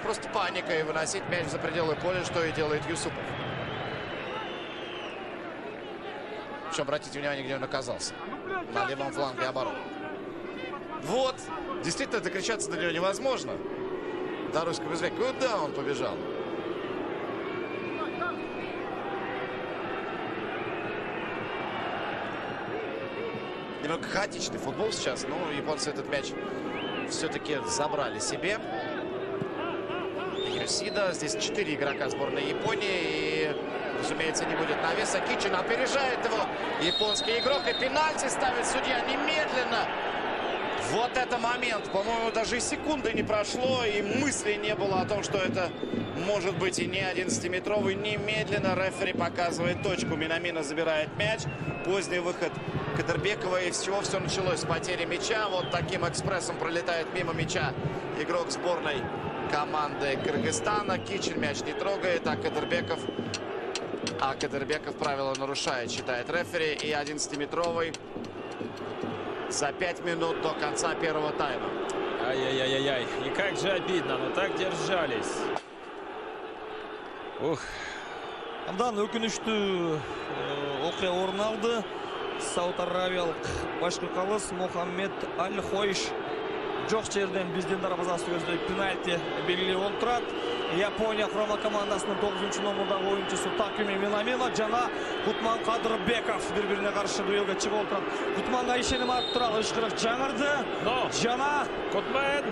просто паника и выносить мяч за пределы поля, что и делает Юсупов. Причем, обратите внимание, где он оказался. На левом фланге обороны. Вот. Действительно, докричаться до него невозможно. До русского языка. Куда он побежал? Немного хаотичный футбол сейчас. Ну, японцы этот мяч все-таки забрали себе. Юсида. Здесь 4 игрока сборной Японии. И, разумеется, не будет навеса. Кичин опережает его. Японский игрок. И пенальти ставит судья немедленно. Вот это момент. По-моему, даже и секунды не прошло. И мысли не было о том, что это может быть и не 11-метровый. Немедленно рефери показывает точку. Минамино забирает мяч. Поздний выход Кадырбекова. И с чего все началось? С потери мяча. Вот таким экспрессом пролетает мимо мяча игрок сборной команды Кыргызстана. Кичин мяч не трогает, а Кадырбеков правила нарушает, считает рефери. И 11-метровый за 5 минут до конца первого тайма. Ай-яй-яй-яй. И как же обидно, но так держались. Ух. Абдан өкүнүчтүү окуя орун алды. Сауд Аравиялык башкы калыс Мухаммед Аль-Хойш жок жерден биздин дарбазасы көздөй пенальти белгилеп олтурат. Япония курама командасынын 9-номердагы оюнчусу Такуми Минамино жана Кутман Кадырбеков бири-бирине каршы дуэлге чыгып олтурат. Кутманга ишеним артып турат. Ышкырык жаңырды. Жана Кутман.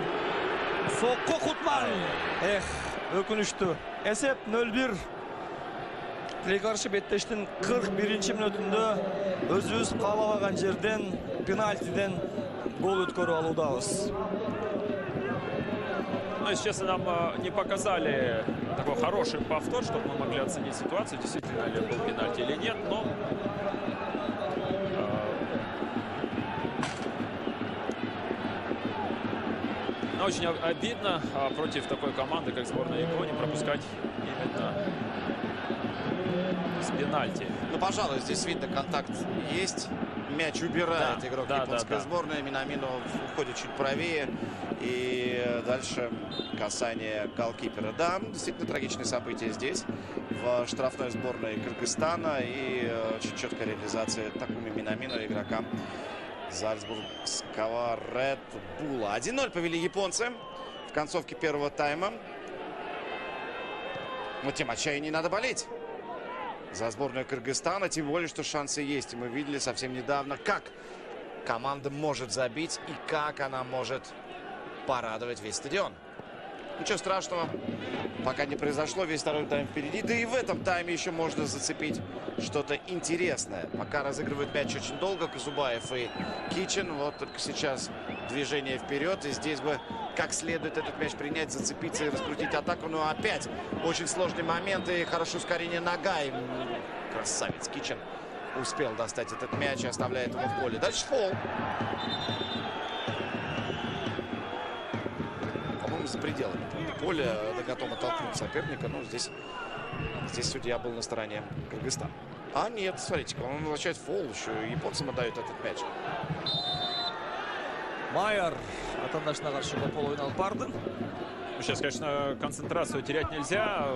Сокко Кутман. Өкүнүчтүү. Эсеп 0-1. Тилеге каршы беттештин 41-мүнөтүндө өзүбүз каалабаган жерден пенальтиден гол өткөрүп алуудабыз. Ну, если честно, нам не показали такой хороший повтор, чтобы мы могли оценить ситуацию, действительно ли был пенальти или нет, но очень обидно против такой команды, как сборная Японии, пропускать именно с пенальти. Ну, пожалуй, здесь видно, контакт есть. Мяч убирает игрок японской сборной. Минамино уходит чуть правее. И дальше касание голкипера. Да, действительно трагичные события здесь. В штрафной сборной Кыргызстана. И очень четкая реализация Такуми Минамино, игрока Зальцбургского Red Bull. 1-0 повели японцы в концовке первого тайма. Но тем отчаяннее надо болеть за сборную Кыргызстана, тем более, что шансы есть. И мы видели совсем недавно, как команда может забить и как она может порадовать весь стадион. Ничего страшного, пока не произошло, весь второй тайм впереди. Да и в этом тайме еще можно зацепить что-то интересное. Пока разыгрывают мяч очень долго Казубаев и Кичин. Вот только сейчас движение вперед. И здесь бы как следует этот мяч принять, зацепиться и раскрутить атаку. Но опять очень сложный момент и хорошо ускорение Нагай. Красавец Кичен успел достать этот мяч и оставляет его в поле. Дальше фол. По-моему, за пределами поля готово толкнуть соперника. Но здесь судья был на стороне Кыргызстана. А нет, смотрите, он возвращает фол. Еще японцам отдают этот мяч. Майер атандашына каршы гол ойналып барды. Сейчас, конечно, концентрацию терять нельзя.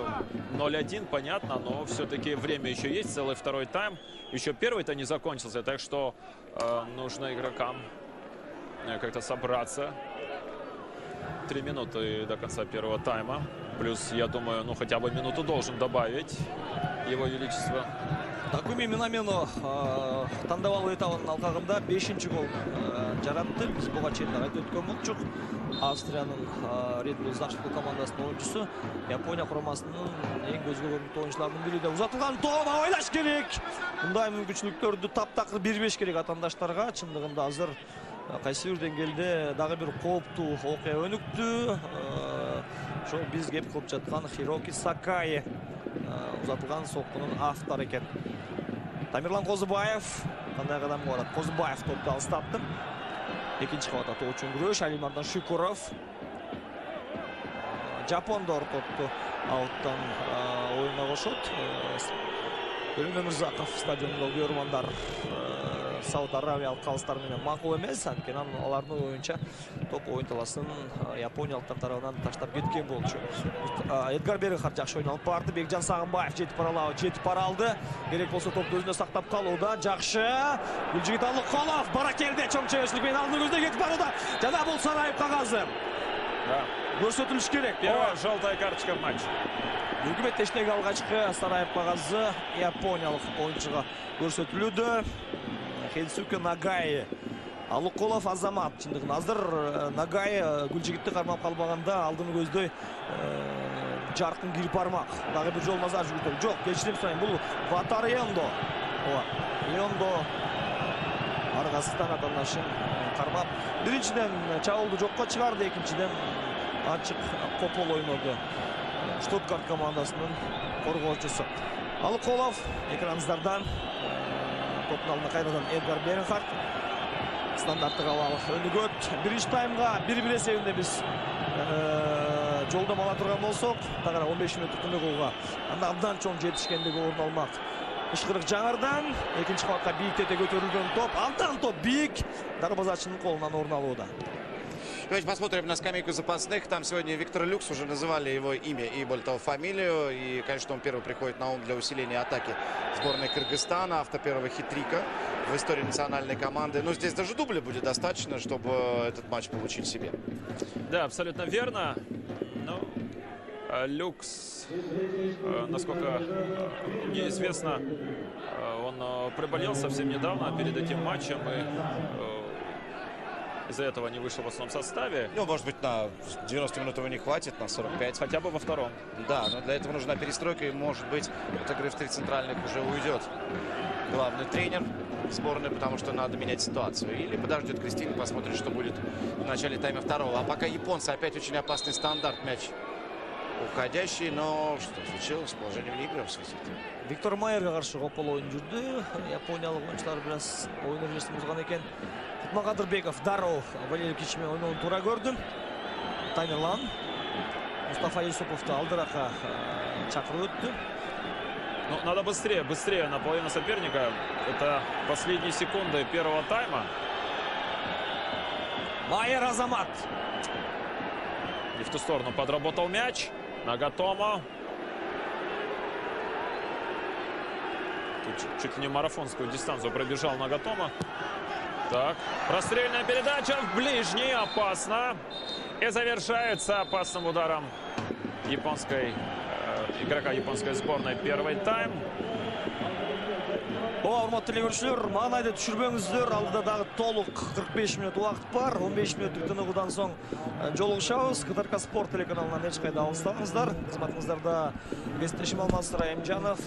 0-1, понятно, но все-таки время еще есть, целый второй тайм. Еще первый-то не закончился, так что нужно игрокам как-то собраться. 3 минуты до конца первого тайма. Плюс, я думаю, ну хотя бы минуту должен добавить Его Величество. Такуми Минамино тандавал этабынын алкагында 5-ші гол жаратты. Биз буга чейин айтып өткөн болчук. Австриянын Red Bull Зашкыл командасынын оюнчусу, Япония курамасынын эң көзгө көрүнүктүү оюнчуларынын бири. Узатылган топ ойлаш керек. Мындай мүмкүнчүлүктөрдү таптакыр бербеш керек атандаштарга. Чындыгында азыр кайсы бир деңгээлде дагы бир кооптуу окуя өнүктү. Ошо биз кеп кылып жаткан Хироки Сакаи узатылган соккунун автору экен. Тамирлан Козубаев кандай кадам барат? Козубаев топду алыстатты. Экинчи кабатта тоо үчүн күрөш. Алимардан Шукуров. Жапондор топту ауттан оюнга кошот. Өрүнө Мырзаков стадиондо көрмандар Сауд Аравиялык калыстар менен макул эмес. Анткени алардын оюнча топ оюн таласын япониялыктар тарабынан таштап кеткен болчу. Эдгар Беренхард жакшы ойналып барды. Бекжан Сагынбаев жетип бара алды. Керек болсо топту өзүнө сактап калууда. Жакшы. Гүлжигит Алыккулов баракелде чоң чеберчилик менен алдын көздөй кетип барууда. Жана бул Сараев кагазы. Көрсөтүлүш керек. Первая желтая карточка в матче. Үкметтештеги алгачкы Сараев кагазы япониялык оюнчуга көрсөтүлүүдө. Хенсуке Нагай, Алыккулов Азамат. Чындыгында азыр Нагай Гүлжигитти кармап калбаганда алдын көздөй жаркын кирип бармак. Дагы бир жол назар жүгүртөт. Жок, кечирим сурайм. Бул Ватары Йондо. Йондо аргасынан атандашын кармап. Биринчиден чабуулду жокко чыгарды, экинчиден ачык копол ойноду. Штутгарт командасынын коргоочусу. Алыккулов экраныңыздардан топтун алдына кайрадан Эдгар Беренхард. Стандарттык абал өнүгөт. Биринчи таймга 1-1 эсебинде биз жолдом ала турган болсок, дагы 15 мүнөттүк көмөк голга абдан чоң жетишкендиги орун алмак. Ишкырык жаңырдан экинчи кабатка бийиктете көтөрүлгөн топ, андан топ бийик дарбазачынын колунан орун алууда. Давайте посмотрим на скамейку запасных. Там сегодня Виктор Люкс, уже называли его имя и, более того, фамилию. И, конечно, он первый приходит на ум для усиления атаки сборной Кыргызстана. Автор первого хит-трика в истории национальной команды. Но здесь даже дубля будет достаточно, чтобы этот матч получить себе. Да, абсолютно верно. Но Люкс, насколько мне известно, он приболел совсем недавно перед этим матчем. И из-за этого не вышел в основном составе. Ну, может быть, на 90 минут его не хватит, на 45. Хотя бы во втором. Да, но для этого нужна перестройка. И, может быть, от игры в 3 центральных уже уйдет главный тренер сборной, потому что надо менять ситуацию. Или подождет Кристина, посмотрит, что будет в начале тайма второго. А пока японцы опять очень опасный стандарт. Мяч уходящий, но что случилось? Положение вне игры в свете. Виктор Майерге каршы копол оюн жүрдү. Япониялык оюнчулар бираз оюн эрежесин бузган экен. Кутмагадырбеков дароо Валерий Кичи менен ойноону туура көрдү. Тамирлан Мустафа Юсуповду алдырака чакырып өттү. Ну, надо быстрее на половину соперника. Это последние секунды первого тайма. Майер Азамат. И в ту сторону подработал мяч. Нагатомо. Тут чуть ли не марафонскую дистанцию пробежал Нагатомо. Так, прострельная передача в ближний, опасно. И завершается опасным ударом игрока японской сборной первый тайм. Урматтуу көрүүчүлөр, маанайды түшүрбөңүздөр. Алдыда дагы толук 45 мүнөт убакыт бар. 15 мүнөттүк тыныгуудан соң жолугушабыз. КТРК Спорт телеканалынан эч кайда алыстабаңыздар. Кызматыңыздарда кесиптешим Алмаз Райымжанов.